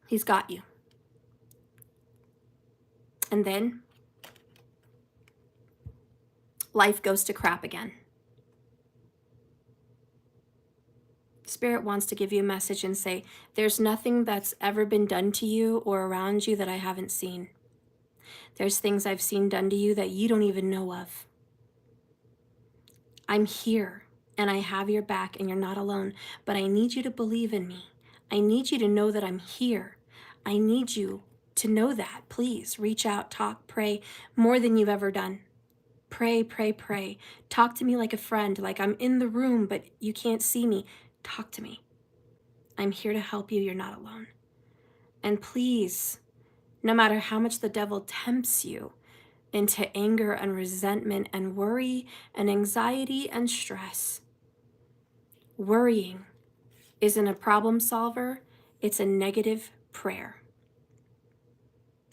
He's got you. And then life goes to crap again. Spirit wants to give you a message and say, there's nothing that's ever been done to you or around you that I haven't seen. There's things I've seen done to you that you don't even know of. I'm here and I have your back and you're not alone, but I need you to believe in me. I need you to know that I'm here. I need you to know that. Please reach out, talk, pray more than you've ever done. Pray, pray, pray. Talk to me like a friend, like I'm in the room, but you can't see me. Talk to me. I'm here to help you. You're not alone. And please, no matter how much the devil tempts you into anger and resentment and worry and anxiety and stress, worrying isn't a problem solver. It's a negative prayer.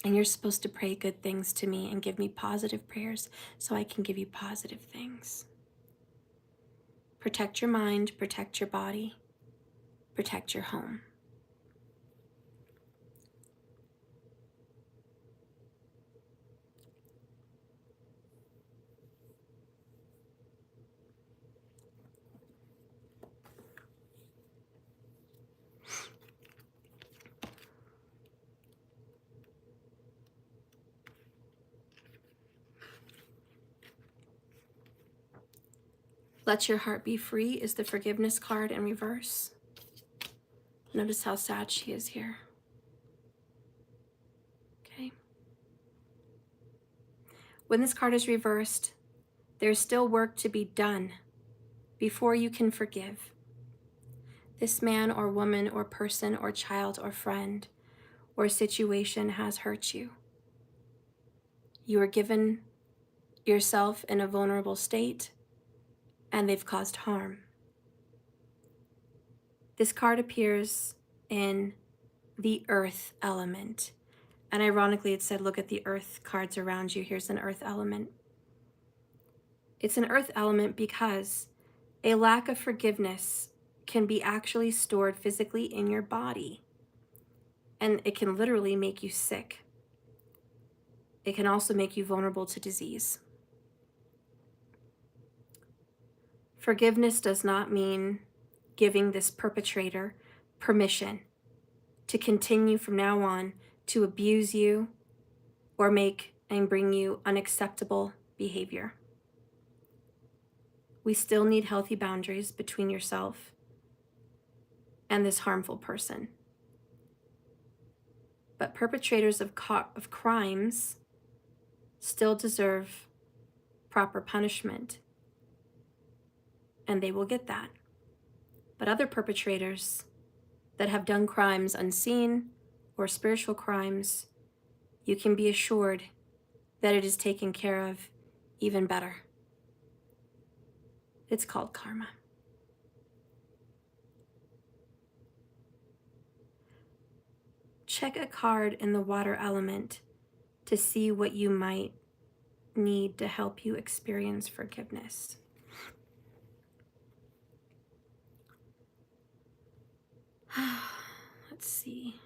And you're supposed to pray good things to me and give me positive prayers so I can give you positive things. Protect your mind, protect your body, protect your home. Let your heart be free is the forgiveness card in reverse. Notice how sad she is here. Okay. When this card is reversed, there's still work to be done before you can forgive. This man or woman or person or child or friend or situation has hurt you. You are given yourself in a vulnerable state and they've caused harm. This card appears in the earth element. And ironically, it said, look at the earth cards around you. Here's an earth element. It's an earth element because a lack of forgiveness can be actually stored physically in your body. And it can literally make you sick. It can also make you vulnerable to disease. Forgiveness does not mean giving this perpetrator permission to continue from now on to abuse you or make and bring you unacceptable behavior. We still need healthy boundaries between yourself and this harmful person. But perpetrators of crimes still deserve proper punishment, and they will get that. But other perpetrators that have done crimes unseen or spiritual crimes, you can be assured that it is taken care of even better. It's called karma. Check a card in the water element to see what you might need to help you experience forgiveness. Let's see.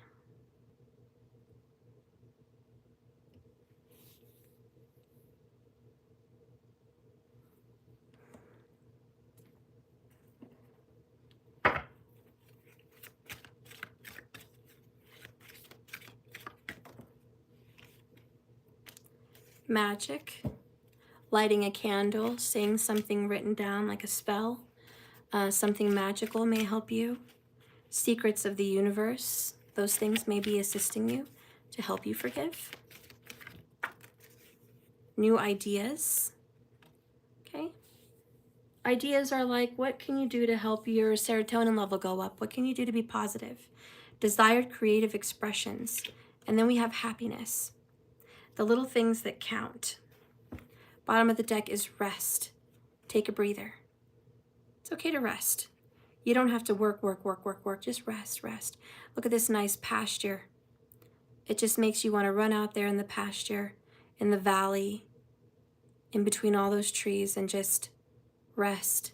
Magic, lighting a candle, saying something written down like a spell, something magical may help you. Secrets of the universe, those things may be assisting you to help you forgive. New ideas, okay? Ideas are like, what can you do to help your serotonin level go up? What can you do to be positive? desired creative expressions. And then we have happiness, the little things that count. Bottom of the deck is rest. Take a breather. It's okay to rest. You don't have to work. Just rest. Look at this nice pasture. It just makes you want to run out there in the pasture, in the valley, in between all those trees, and just rest.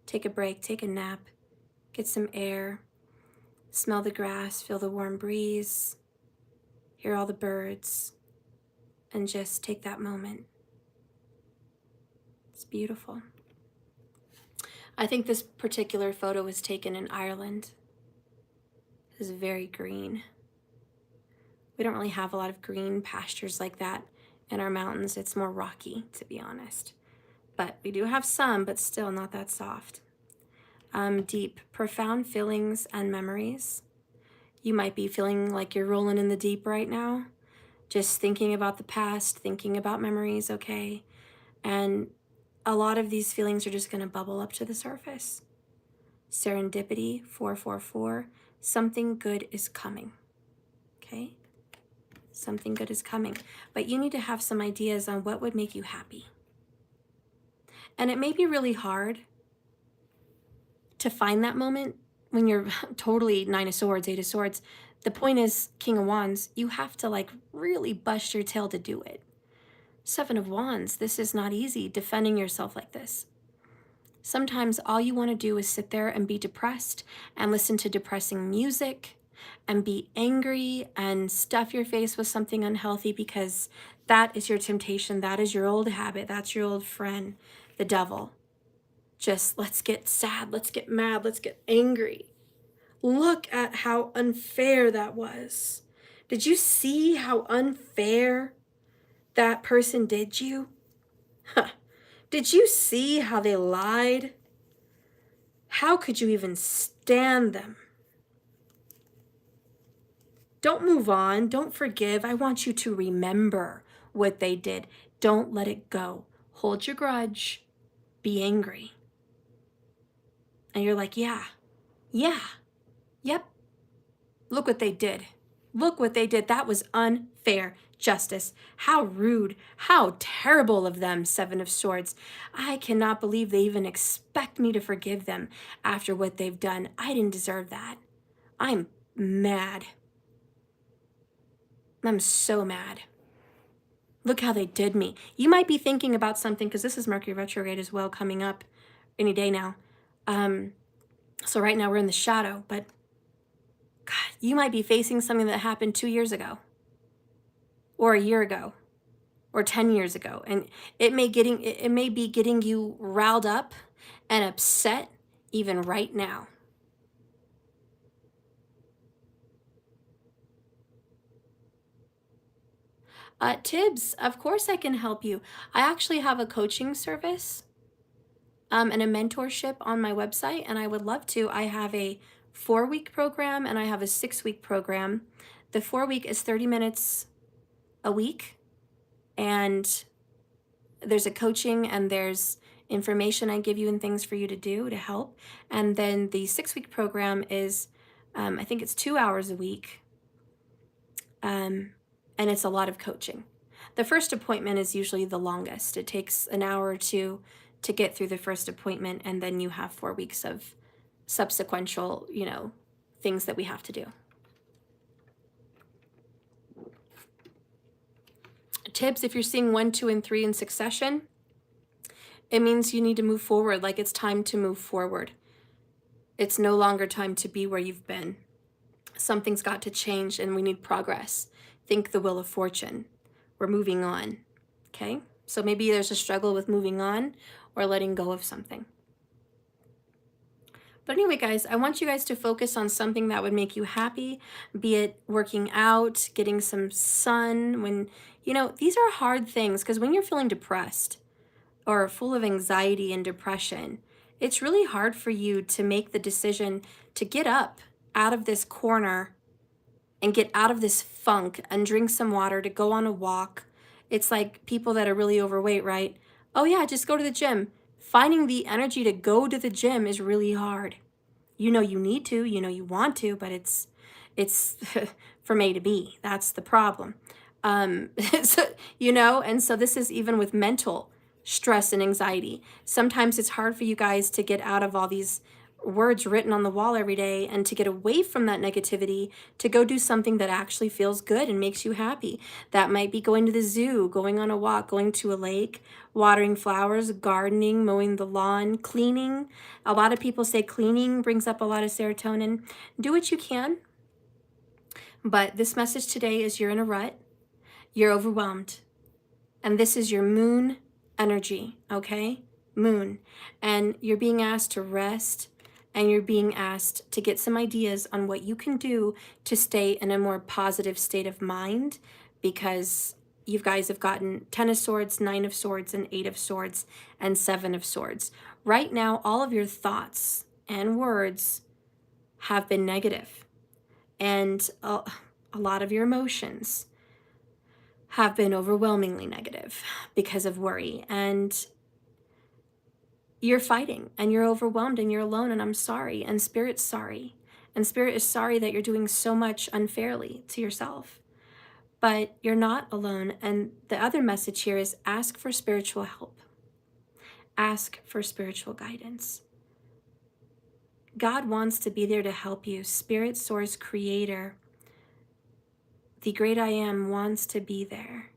Take a break, take a nap, get some air, smell the grass, feel the warm breeze, hear all the birds, and just take that moment. It's beautiful. I think this particular photo was taken in Ireland. It's very green. We don't really have a lot of green pastures like that in our mountains. It's more rocky, to be honest. But we do have some, but still not that soft. Deep, profound feelings and memories. You might be feeling like you're rolling in the deep right now, just thinking about the past, thinking about memories, okay? And a lot of these feelings are just going to bubble up to the surface. Serendipity, 444, something good is coming, okay? Something good is coming. But you need to have some ideas on what would make you happy. And it may be really hard to find that moment when you're totally 9 of Swords, 8 of Swords. The point is, King of Wands, you have to like really bust your tail to do it. 7 of Wands, this is not easy, defending yourself like this. Sometimes all you want to do is sit there and be depressed and listen to depressing music and be angry and stuff your face with something unhealthy, because that is your temptation. That is your old habit. That's your old friend, the devil. Just let's get sad, let's get mad, let's get angry. Look at how unfair that was. Did you see how unfair that person did you? Huh. Did you see how they lied? How could you even stand them? Don't move on. Don't forgive. I want you to remember what they did. Don't let it go. Hold your grudge. Be angry. And you're like, yeah, yep. Look what they did. Look what they did. That was unfair justice. How rude. How terrible of them, 7 of Swords. I cannot believe they even expect me to forgive them after what they've done. I didn't deserve that. I'm mad. I'm so mad. Look how they did me. You might be thinking about something, because this is Mercury retrograde as well, coming up any day now. So right now we're in the shadow, but God, you might be facing something that happened 2 years ago, or a year ago, or 10 years ago. And it may be getting you riled up and upset even right now. Tibbs, of course I can help you. I actually have a coaching service and a mentorship on my website, and I would love to. I have a 4-week program and I have a 6-week program. The 4-week is 30 minutes a week, and there's a coaching and there's information I give you and things for you to do to help. And then the 6-week program is, I think it's 2 hours a week. And it's a lot of coaching. The first appointment is usually the longest. It takes an hour or two to get through the first appointment, and then you have 4 weeks of subsequential, things that we have to do. Tips, if you're seeing 1, 2, and 3 in succession, it means you need to move forward. Like, it's time to move forward. It's no longer time to be where you've been. Something's got to change, and we need progress. Think the Wheel of Fortune. We're moving on, okay? So maybe there's a struggle with moving on or letting go of something. But anyway, guys, I want you guys to focus on something that would make you happy, be it working out, getting some sun. When, these are hard things, because when you're feeling depressed or full of anxiety and depression, it's really hard for you to make the decision to get up out of this corner and get out of this funk and drink some water, to go on a walk. It's like people that are really overweight, right? Oh yeah, just go to the gym. Finding the energy to go to the gym is really hard. You need to, you want to, but it's It's from A to B. That's the problem. So, and so this is even with mental stress and anxiety. Sometimes it's hard for you guys to get out of all these words written on the wall every day and to get away from that negativity to go do something that actually feels good and makes you happy. That might be going to the zoo, going on a walk, going to a lake, watering flowers, gardening, mowing the lawn, cleaning. A lot of people say cleaning brings up a lot of serotonin. Do what you can. But this message today is you're in a rut, you're overwhelmed, and this is your moon energy, okay? Moon. And you're being asked to rest, and you're being asked to get some ideas on what you can do to stay in a more positive state of mind, because you guys have gotten 10 of Swords, 9 of Swords, and 8 of Swords, and 7 of Swords. Right now, all of your thoughts and words have been negative. And a lot of your emotions have been overwhelmingly negative because of worry. And you're fighting and you're overwhelmed and you're alone, and I'm sorry, and Spirit's sorry. And Spirit is sorry that you're doing so much unfairly to yourself. But you're not alone. And the other message here is ask for spiritual help. Ask for spiritual guidance. God wants to be there to help you. Spirit, Source, Creator, the great I Am wants to be there,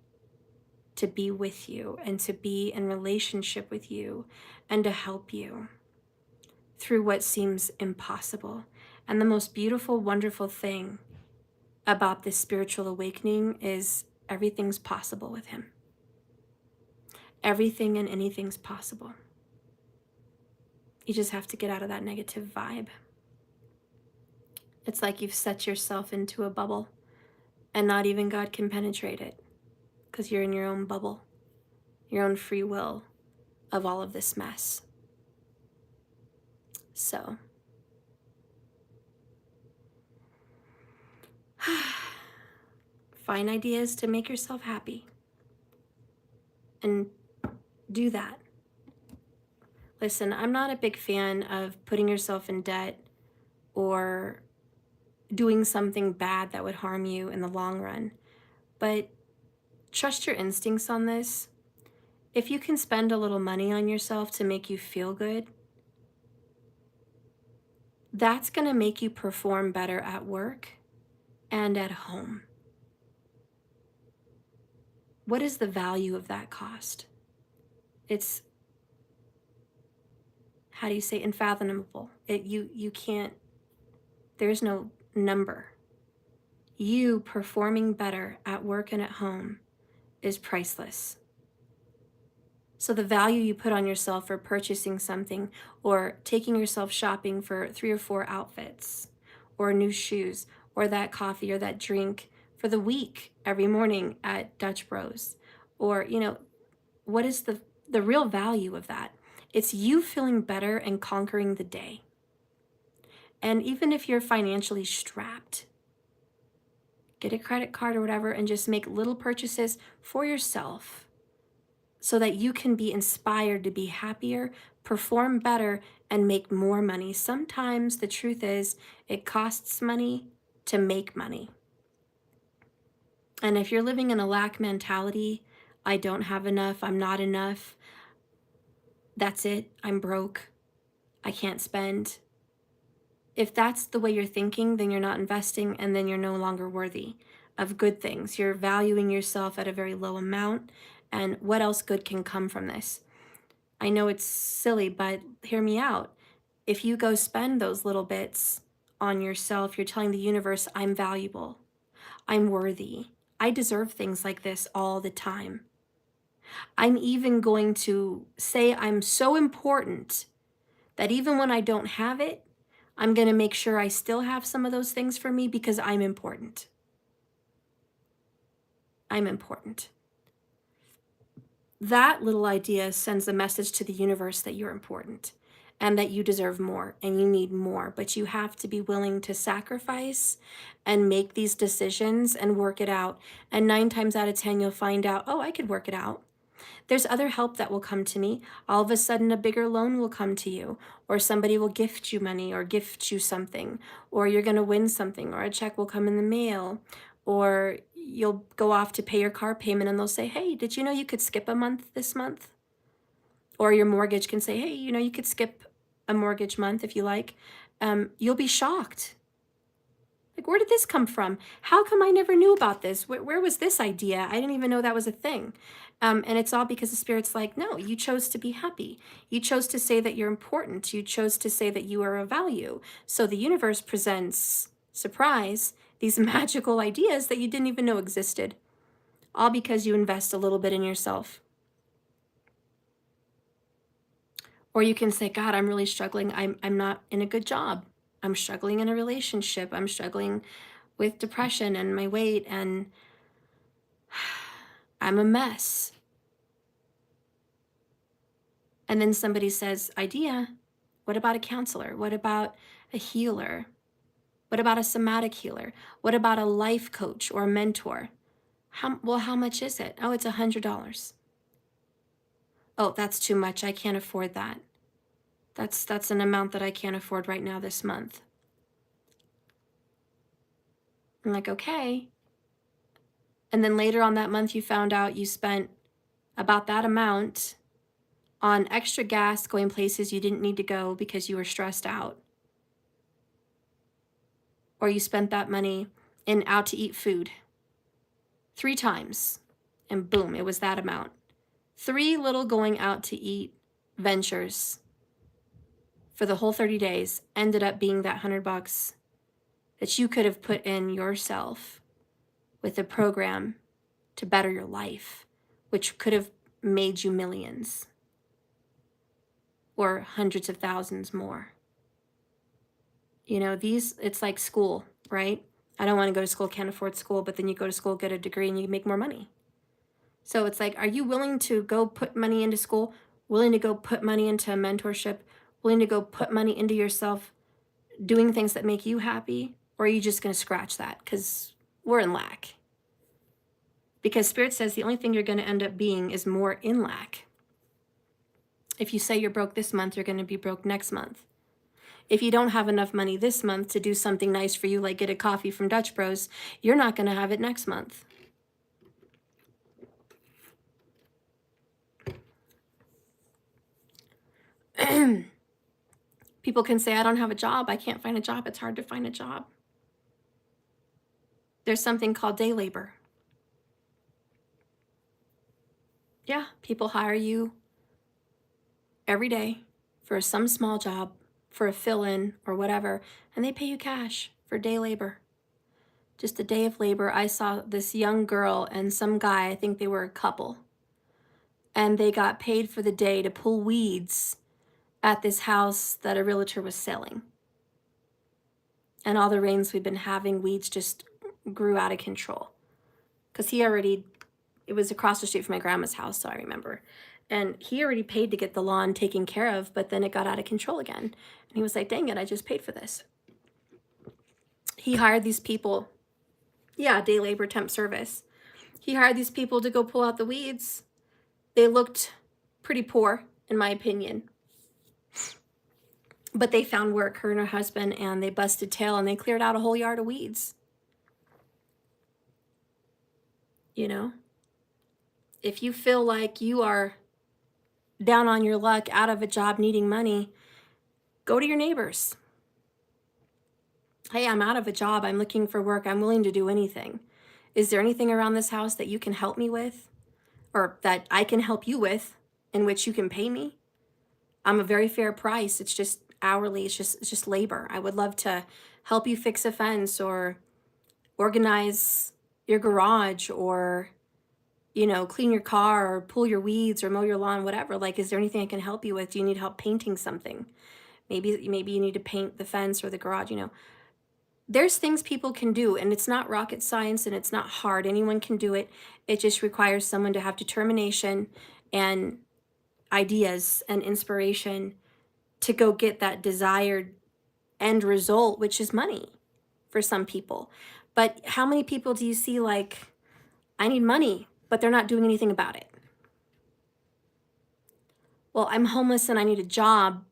to be with you and to be in relationship with you and to help you through what seems impossible. And the most beautiful, wonderful thing about this spiritual awakening is everything's possible with him. Everything and anything's possible. You just have to get out of that negative vibe. It's like you've set yourself into a bubble and not even God can penetrate it because you're in your own bubble, your own free will of all of this mess. So, find ideas to make yourself happy and do that. Listen, I'm not a big fan of putting yourself in debt or doing something bad that would harm you in the long run, but trust your instincts on this. If you can spend a little money on yourself to make you feel good, that's going to make you perform better at work and at home. What is the value of that cost? It's, how do you say, unfathomable. You can't, there's no number. You performing better at work and at home is priceless. So the value you put on yourself for purchasing something or taking yourself shopping for 3 or 4 outfits or new shoes or that coffee or that drink for the week every morning at Dutch Bros, or, what is the real value of that? It's you feeling better and conquering the day. And even if you're financially strapped, get a credit card or whatever and just make little purchases for yourself so that you can be inspired to be happier, perform better, and make more money. Sometimes the truth is it costs money to make money. And if you're living in a lack mentality, I don't have enough, I'm not enough, that's it, I'm broke, I can't spend. If that's the way you're thinking, then you're not investing, and then you're no longer worthy of good things. You're valuing yourself at a very low amount, and what else good can come from this? I know it's silly, but hear me out. If you go spend those little bits on yourself, you're telling the universe, I'm valuable, I'm worthy, I deserve things like this all the time. I'm even going to say I'm so important that even when I don't have it, I'm going to make sure I still have some of those things for me because I'm important. I'm important. That little idea sends a message to the universe that you're important and that you deserve more and you need more, but you have to be willing to sacrifice and make these decisions and work it out. And 9 times out of 10, you'll find out, oh, I could work it out. There's other help that will come to me. All of a sudden, a bigger loan will come to you, or somebody will gift you money or gift you something, or you're going to win something, or a check will come in the mail, or you'll go off to pay your car payment and they'll say, hey, did you know you could skip a month this month? Or your mortgage can say, hey, you know, you could skip a mortgage month if you like. You'll be shocked. Like, where did this come from? How come I never knew about this? Where was this idea? I didn't even know that was a thing. And it's all because the Spirit's like, no, you chose to be happy. You chose to say that you're important. You chose to say that you are of value. So the universe presents, surprise, these magical ideas that you didn't even know existed. All because you invest a little bit in yourself. Or you can say, God, I'm really struggling. I'm not in a good job. I'm struggling in a relationship. I'm struggling with depression and my weight, and I'm a mess. And then somebody says, idea, what about a counselor? What about a healer? What about a somatic healer? What about a life coach or a mentor? How much is it? Oh, it's $100. Oh, that's too much. I can't afford that. That's an amount that I can't afford right now this month. I'm like, okay. And then later on that month, you found out you spent about that amount on extra gas going places you didn't need to go because you were stressed out. Or you spent that money in out to eat food 3 times, and boom, it was that amount. 3 little going out to eat ventures for the whole 30 days ended up being that $100 that you could have put in yourself with a program to better your life, which could have made you millions or hundreds of thousands more. You know, it's like school, right? I don't want to go to school, can't afford school, but then you go to school, get a degree, and you make more money. So it's like, are you willing to go put money into school, willing to go put money into a mentorship, willing to go put money into yourself, doing things that make you happy? Or are you just going to scratch that? Because we're in lack. Because Spirit says the only thing you're going to end up being is more in lack. If you say you're broke this month, you're going to be broke next month. If you don't have enough money this month to do something nice for you, like get a coffee from Dutch Bros, you're not going to have it next month. People can say, I don't have a job. I can't find a job. It's hard to find a job. There's something called day labor. Yeah, people hire you every day for some small job, for a fill-in or whatever, and they pay you cash for day labor. Just a day of labor. I saw this young girl and some guy, I think they were a couple, and they got paid for the day to pull weeds at this house that a realtor was selling. And all the rains we've been having, weeds just grew out of control. Because it was across the street from my grandma's house, so I remember. And he already paid to get the lawn taken care of, but then it got out of control again. And he was like, dang it, I just paid for this. He hired these people. Yeah, day labor, temp service. He hired these people to go pull out the weeds. They looked pretty poor, in my opinion. But they found work, her and her husband, and they busted tail, and they cleared out a whole yard of weeds. You know? If you feel like you are down on your luck, out of a job, needing money, go to your neighbors. Hey, I'm out of a job. I'm looking for work. I'm willing to do anything. Is there anything around this house that you can help me with? Or that I can help you with, in which you can pay me? I'm a very fair price. It's just hourly. It's just labor. I would love to help you fix a fence or organize your garage or, you know, clean your car or pull your weeds or mow your lawn, whatever. Like, is there anything I can help you with? Do you need help painting something? Maybe you need to paint the fence or the garage, you know. There's things people can do, and it's not rocket science and it's not hard. Anyone can do it. It just requires someone to have determination and ideas and inspiration to go get that desired end result, which is money for some people. But how many people do you see like, I need money, but they're not doing anything about it? Well, I'm homeless and I need a job,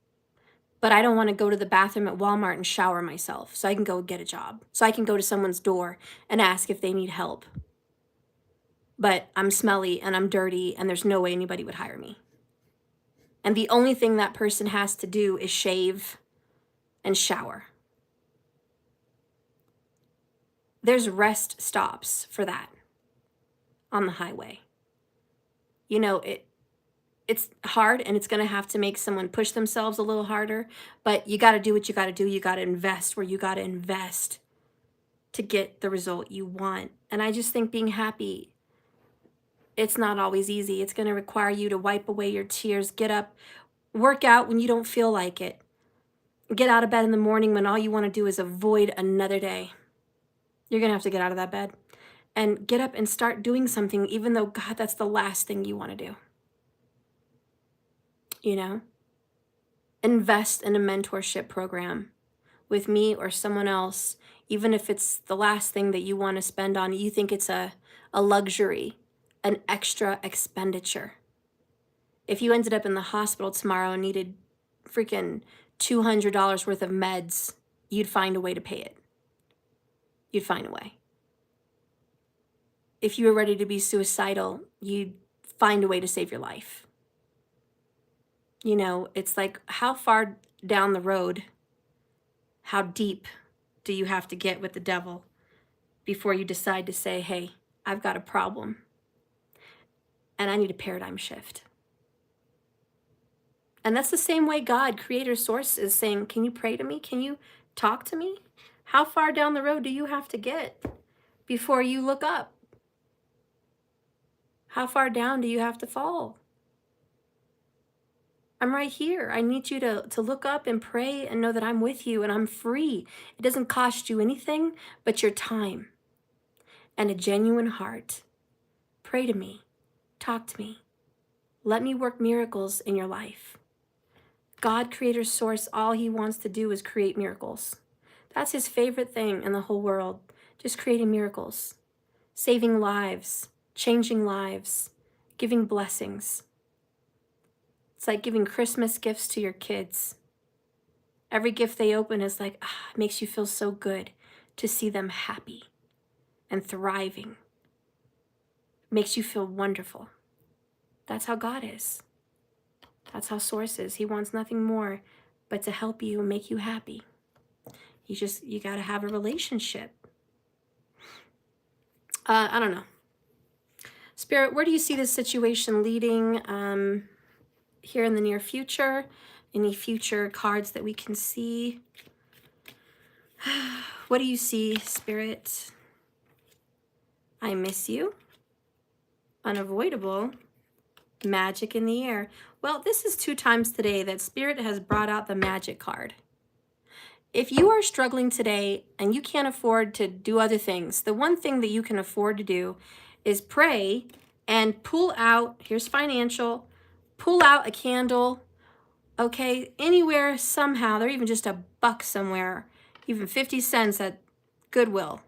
but I don't want to go to the bathroom at Walmart and shower myself. So I can go get a job. So I can go to someone's door and ask if they need help. But I'm smelly and I'm dirty and there's no way anybody would hire me. And the only thing that person has to do is shave and shower. There's rest stops for that on the highway. You know, it's hard and it's going to have to make someone push themselves a little harder, but you got to do what you got to do. You got to invest where you got to invest to get the result you want. And I just think being happy, it's not always easy. It's going to require you to wipe away your tears, get up, work out when you don't feel like it. Get out of bed in the morning when all you want to do is avoid another day. You're going to have to get out of that bed and get up and start doing something, even though, God, that's the last thing you want to do. You know? Invest in a mentorship program with me or someone else, even if it's the last thing that you want to spend on. You think it's a luxury, an extra expenditure. If you ended up in the hospital tomorrow and needed freaking $200 worth of meds, you'd find a way to pay it. You'd find a way. If you were ready to be suicidal, you'd find a way to save your life. You know, it's like, how far down the road, how deep do you have to get with the devil before you decide to say, hey, I've got a problem and I need a paradigm shift? And that's the same way God, Creator, Source, is saying, can you pray to me? Can you talk to me? How far down the road do you have to get before you look up? How far down do you have to fall? I'm right here. I need you to look up and pray and know that I'm with you and I'm free. It doesn't cost you anything but your time and a genuine heart. Pray to me. Talk to me. Let me work miracles in your life. God, Creator, Source, all he wants to do is create miracles. That's his favorite thing in the whole world, just creating miracles, saving lives, changing lives, giving blessings. It's like giving Christmas gifts to your kids. Every gift they open is like, it makes you feel so good to see them happy and thriving. It makes you feel wonderful. That's how God is. That's how Source is. He wants nothing more but to help you and make you happy. You got to have a relationship. I don't know. Spirit, where do you see this situation leading here in the near future? Any future cards that we can see? What do you see, Spirit? I miss you. Unavoidable. Magic in the air. Well, this is 2 times today that Spirit has brought out the magic card. If you are struggling today and you can't afford to do other things, the one thing that you can afford to do is pray and pull out, here's financial, pull out a candle, okay, anywhere, somehow, they're even just $1 somewhere, even 50 cents at Goodwill.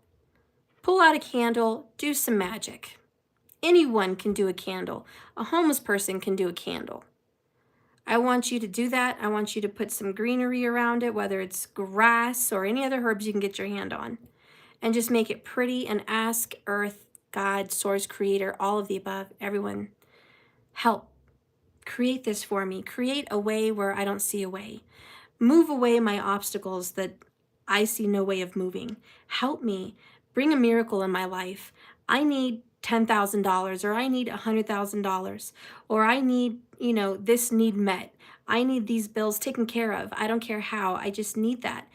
Pull out a candle, do some magic. Anyone can do a candle. A homeless person can do a candle. I want you to do that. I want you to put some greenery around it, whether it's grass or any other herbs you can get your hand on, and just make it pretty and ask Earth, God, Source, Creator, all of the above, everyone, help. Create this for me. Create a way where I don't see a way. Move away my obstacles that I see no way of moving. Help me. Bring a miracle in my life. I need $10,000 or I need $100,000 or I need, this need met. I need these bills taken care of. I don't care how. I just need that.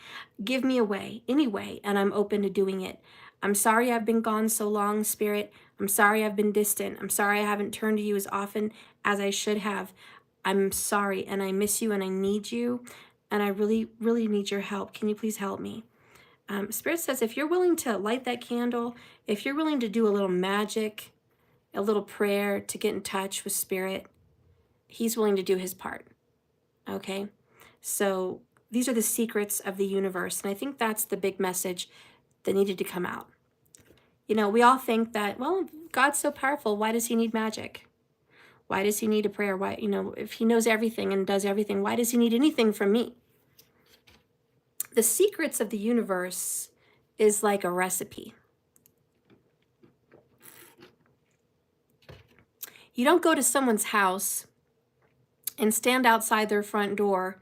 Give me a way, any way, and I'm open to doing it. I'm sorry I've been gone so long, Spirit. I'm sorry I've been distant. I'm sorry I haven't turned to you as often as I should have. I'm sorry and I miss you and I need you and I really, really need your help. Can you please help me? Spirit says if you're willing to light that candle, if you're willing to do a little magic, a little prayer to get in touch with Spirit, he's willing to do his part, okay? So these are the secrets of the universe, and I think that's the big message that needed to come out. We all think that, well, God's so powerful, why does he need magic? Why does he need a prayer? Why, if he knows everything and does everything, why does he need anything from me? The secrets of the universe is like a recipe. You don't go to someone's house and stand outside their front door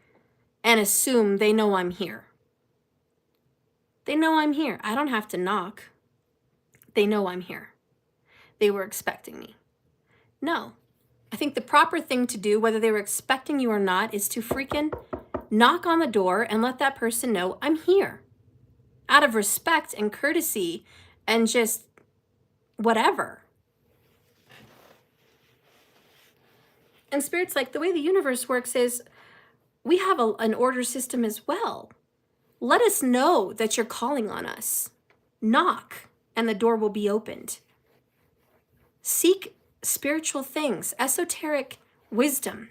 and assume they know I'm here. They know I'm here. I don't have to knock. They know I'm here. They were expecting me. No. I think the proper thing to do, whether they were expecting you or not, is to freaking knock on the door and let that person know I'm here. Out of respect and courtesy and just whatever. And Spirit's like, the way the universe works is we have an order system as well. Let us know that you're calling on us. Knock, and the door will be opened. Seek spiritual things, esoteric wisdom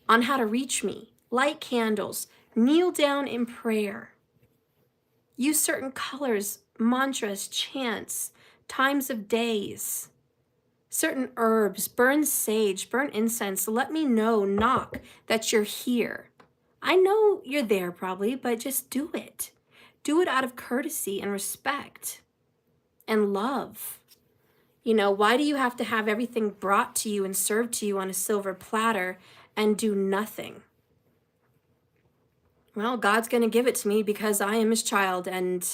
on how to reach me. Light candles, kneel down in prayer. Use certain colors, mantras, chants, times of days, certain herbs, burn sage, burn incense. Let me know, knock, that you're here. I know you're there probably, but just do it. Do it out of courtesy and respect and love. Why do you have to have everything brought to you and served to you on a silver platter and do nothing? Well, God's going to give it to me because I am his child and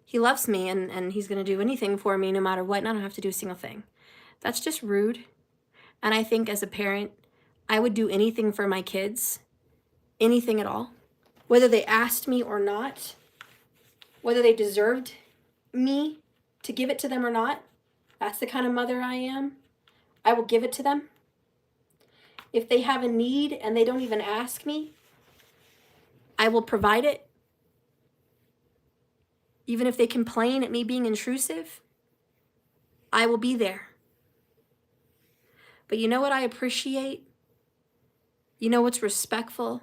he loves me and he's going to do anything for me no matter what, and I don't have to do a single thing. That's just rude. And I think as a parent, I would do anything for my kids, anything at all, whether they asked me or not, whether they deserved me to give it to them or not. That's the kind of mother I am. I will give it to them. If they have a need and they don't even ask me, I will provide it. Even if they complain at me being intrusive, I will be there. But you know what I appreciate? You know what's respectful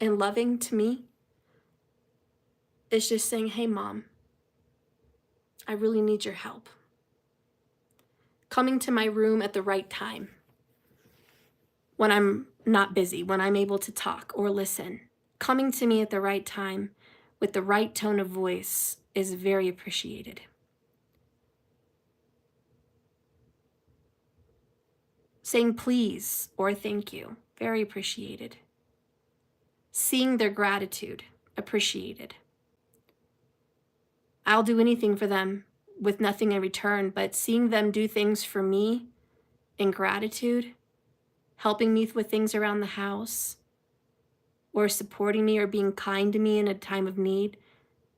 and loving to me? It's just saying, hey, Mom, I really need your help. Coming to my room at the right time, when I'm not busy, when I'm able to talk or listen. Coming to me at the right time with the right tone of voice is very appreciated. Saying please or thank you, very appreciated. Seeing their gratitude, appreciated. I'll do anything for them with nothing in return, but seeing them do things for me in gratitude, helping me with things around the house, or supporting me or being kind to me in a time of need,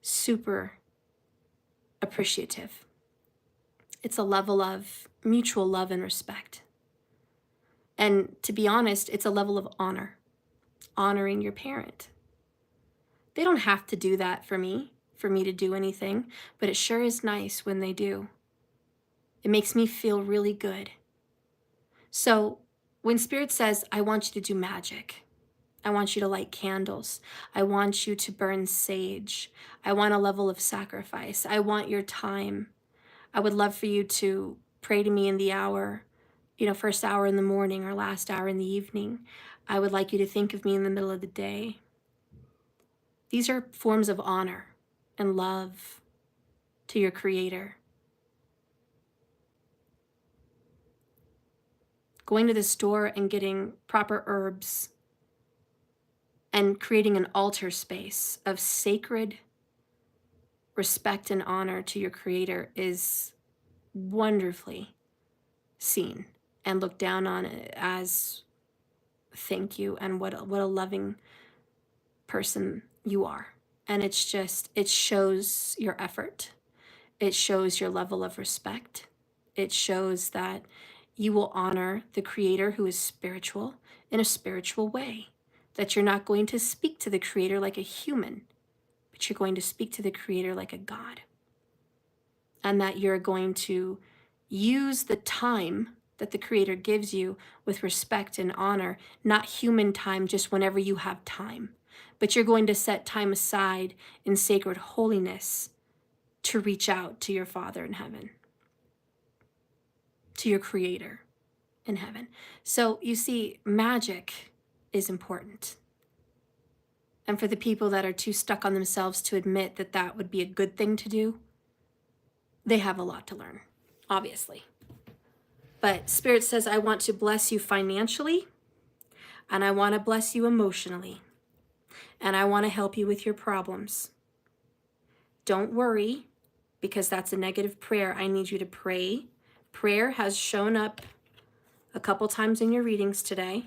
super appreciative. It's a level of mutual love and respect. And to be honest, it's a level of honor, honoring your parent. They don't have to do that for me to do anything, but it sure is nice when they do. It makes me feel really good. So when Spirit says, I want you to do magic, I want you to light candles, I want you to burn sage, I want a level of sacrifice, I want your time, I would love for you to pray to me in the hour, first hour in the morning or last hour in the evening. I would like you to think of me in the middle of the day. These are forms of honor and love to your Creator. Going to the store and getting proper herbs and creating an altar space of sacred respect and honor to your Creator is wonderfully seen and looked down on as thank you and what a loving person you are. And it shows your effort. It shows your level of respect. It shows that you will honor the Creator who is spiritual in a spiritual way. That you're not going to speak to the Creator like a human, but you're going to speak to the Creator like a God. And that you're going to use the time that the Creator gives you with respect and honor, not human time just whenever you have time, but you're going to set time aside in sacred holiness to reach out to your Father in heaven, to your Creator. in heaven. So you see, magic is important. And for the people that are too stuck on themselves to admit that that would be a good thing to do, they have a lot to learn, obviously. But Spirit says, I want to bless you financially, and I want to bless you emotionally, and I want to help you with your problems. Don't worry, because that's a negative prayer. I need you to pray. Prayer has shown up a couple times in your readings today.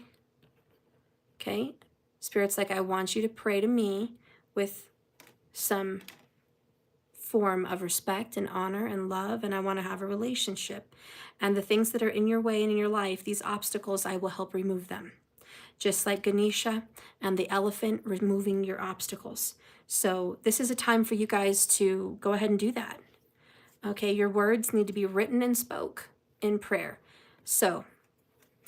Okay? Spirit's like, I want you to pray to me with some form of respect and honor and love, and I want to have a relationship. And the things that are in your way and in your life, these obstacles, I will help remove them. Just like Ganesha and the elephant removing your obstacles. So this is a time for you guys to go ahead and do that. Okay, your words need to be written and spoke in prayer. So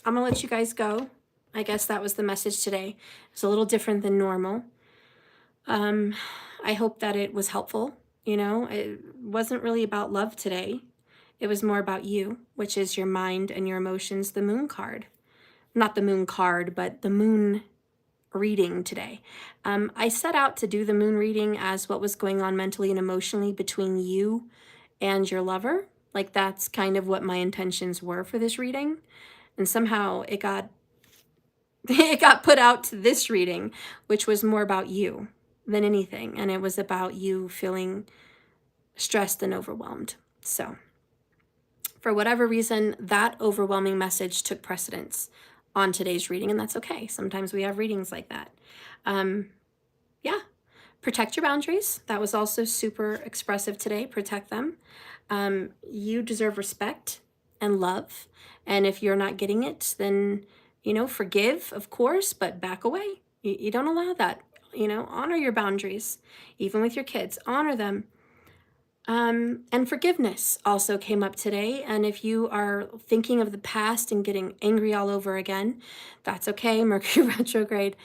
I'm gonna let you guys go. I guess that was the message today. It's a little different than normal. I hope that it was helpful. You know, it wasn't really about love today. It was more about you, which is your mind and your emotions, the moon card. Not the moon card, but the moon reading today. I set out to do the moon reading as what was going on mentally and emotionally between you and your lover. Like that's kind of what my intentions were for this reading. And somehow it got put out to this reading, which was more about you than anything. And it was about you feeling stressed and overwhelmed. So for whatever reason, that overwhelming message took precedence on today's reading, and that's okay. Sometimes we have readings like that. Yeah, protect your boundaries. That was also super expressive today. Protect them. You deserve respect and love. And if you're not getting it, then, you know, forgive, of course, but back away. You don't allow that. You know, honor your boundaries, even with your kids. Honor them. And forgiveness also came up today. And if you are thinking of the past and getting angry all over again, that's okay. Mercury retrograde.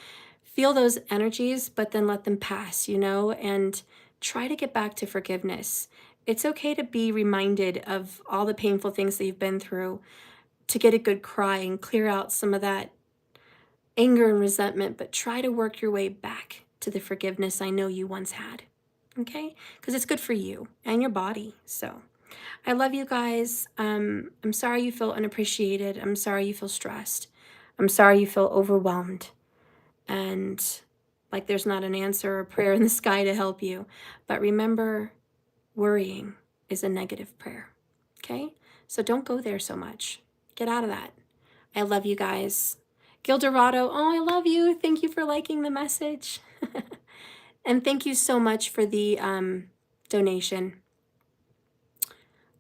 Feel those energies, but then let them pass, you know, and try to get back to forgiveness. It's okay to be reminded of all the painful things that you've been through, to get a good cry and clear out some of that anger and resentment, but try to work your way back to the forgiveness I know you once had. Okay? Because it's good for you and your body. So I love you guys. I'm sorry you feel unappreciated. I'm sorry you feel stressed. I'm sorry you feel overwhelmed. And like there's not an answer or prayer in the sky to help you. But remember, worrying is a negative prayer. Okay? So don't go there so much. Get out of that. I love you guys. Gildorado, oh, I love you. Thank you for liking the message. And thank you so much for the donation.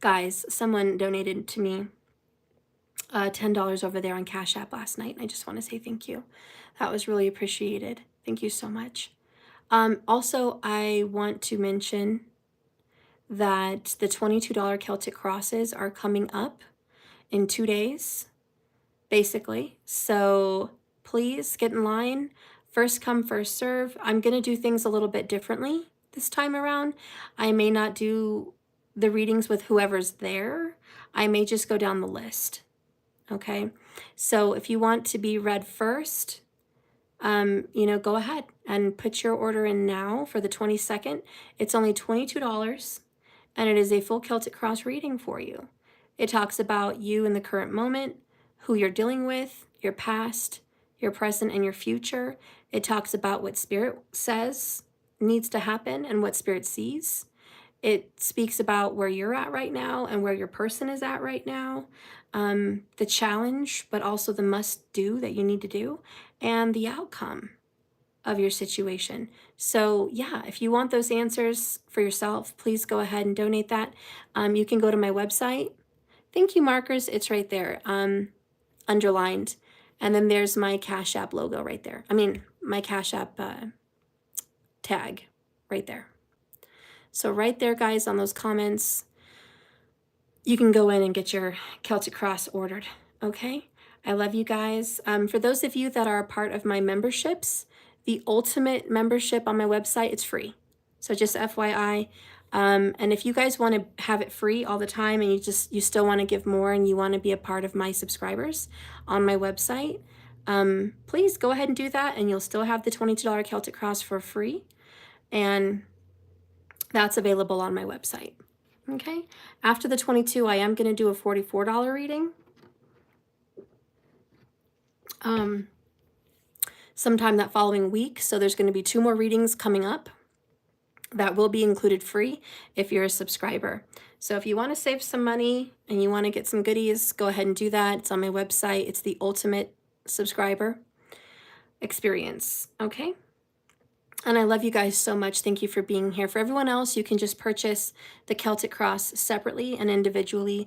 Guys, someone donated to me $10 over there on Cash App last night. And I just want to say thank you. That was really appreciated. Thank you so much. Also, I want to mention that the $22 Celtic crosses are coming up in 2 days, basically. So please get in line. First come, first serve. I'm going to do things a little bit differently this time around. I may not do the readings with whoever's there. I may just go down the list. Okay? So if you want to be read first, you know, go ahead and put your order in now for the 22nd. It's only $22, and it is a full Celtic cross reading for you. It talks about you in the current moment, who you're dealing with, your past, your present, and your future. It talks about what Spirit says needs to happen and what Spirit sees. It speaks about where you're at right now and where your person is at right now, the challenge, but also the must do that you need to do, and the outcome of your situation. So yeah, if you want those answers for yourself, please go ahead and donate that. You can go to my website. Thank you, markers. It's right there, underlined. And then there's my Cash App logo right there. I mean, my Cash App tag right there. So right there, guys, on those comments, you can go in and get your Celtic Cross ordered, okay? I love you guys. For those of you that are a part of my memberships, the ultimate membership on my website, it's free. So just FYI, And if you guys want to have it free all the time and you still want to give more and you want to be a part of my subscribers on my website, please go ahead and do that, and you'll still have the $22 Celtic Cross for free. And that's available on my website. Okay, after the 22, I am going to do a $44 reading. Sometime that following week. So there's going to be 2 more readings coming up that will be included free if you're a subscriber. So if you want to save some money and you want to get some goodies, go ahead and do that. It's on my website. It's the ultimate subscriber experience. Okay. And I love you guys so much. Thank you for being here. For everyone else, you can just purchase the Celtic Cross separately and individually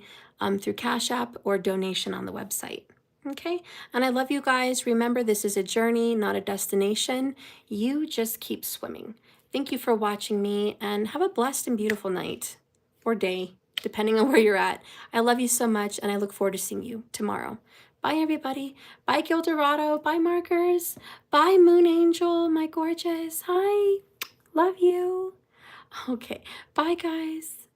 through Cash App or donation on the website. Okay, and I love you guys. Remember, this is a journey, not a destination. You just keep swimming. Thank you for watching me, and have a blessed and beautiful night or day, depending on where you're at. I love you so much, and I look forward to seeing you tomorrow. Bye, everybody. Bye, Gildorado. Bye, Markers. Bye, Moon Angel, my gorgeous. Hi. Love you. Okay. Bye, guys.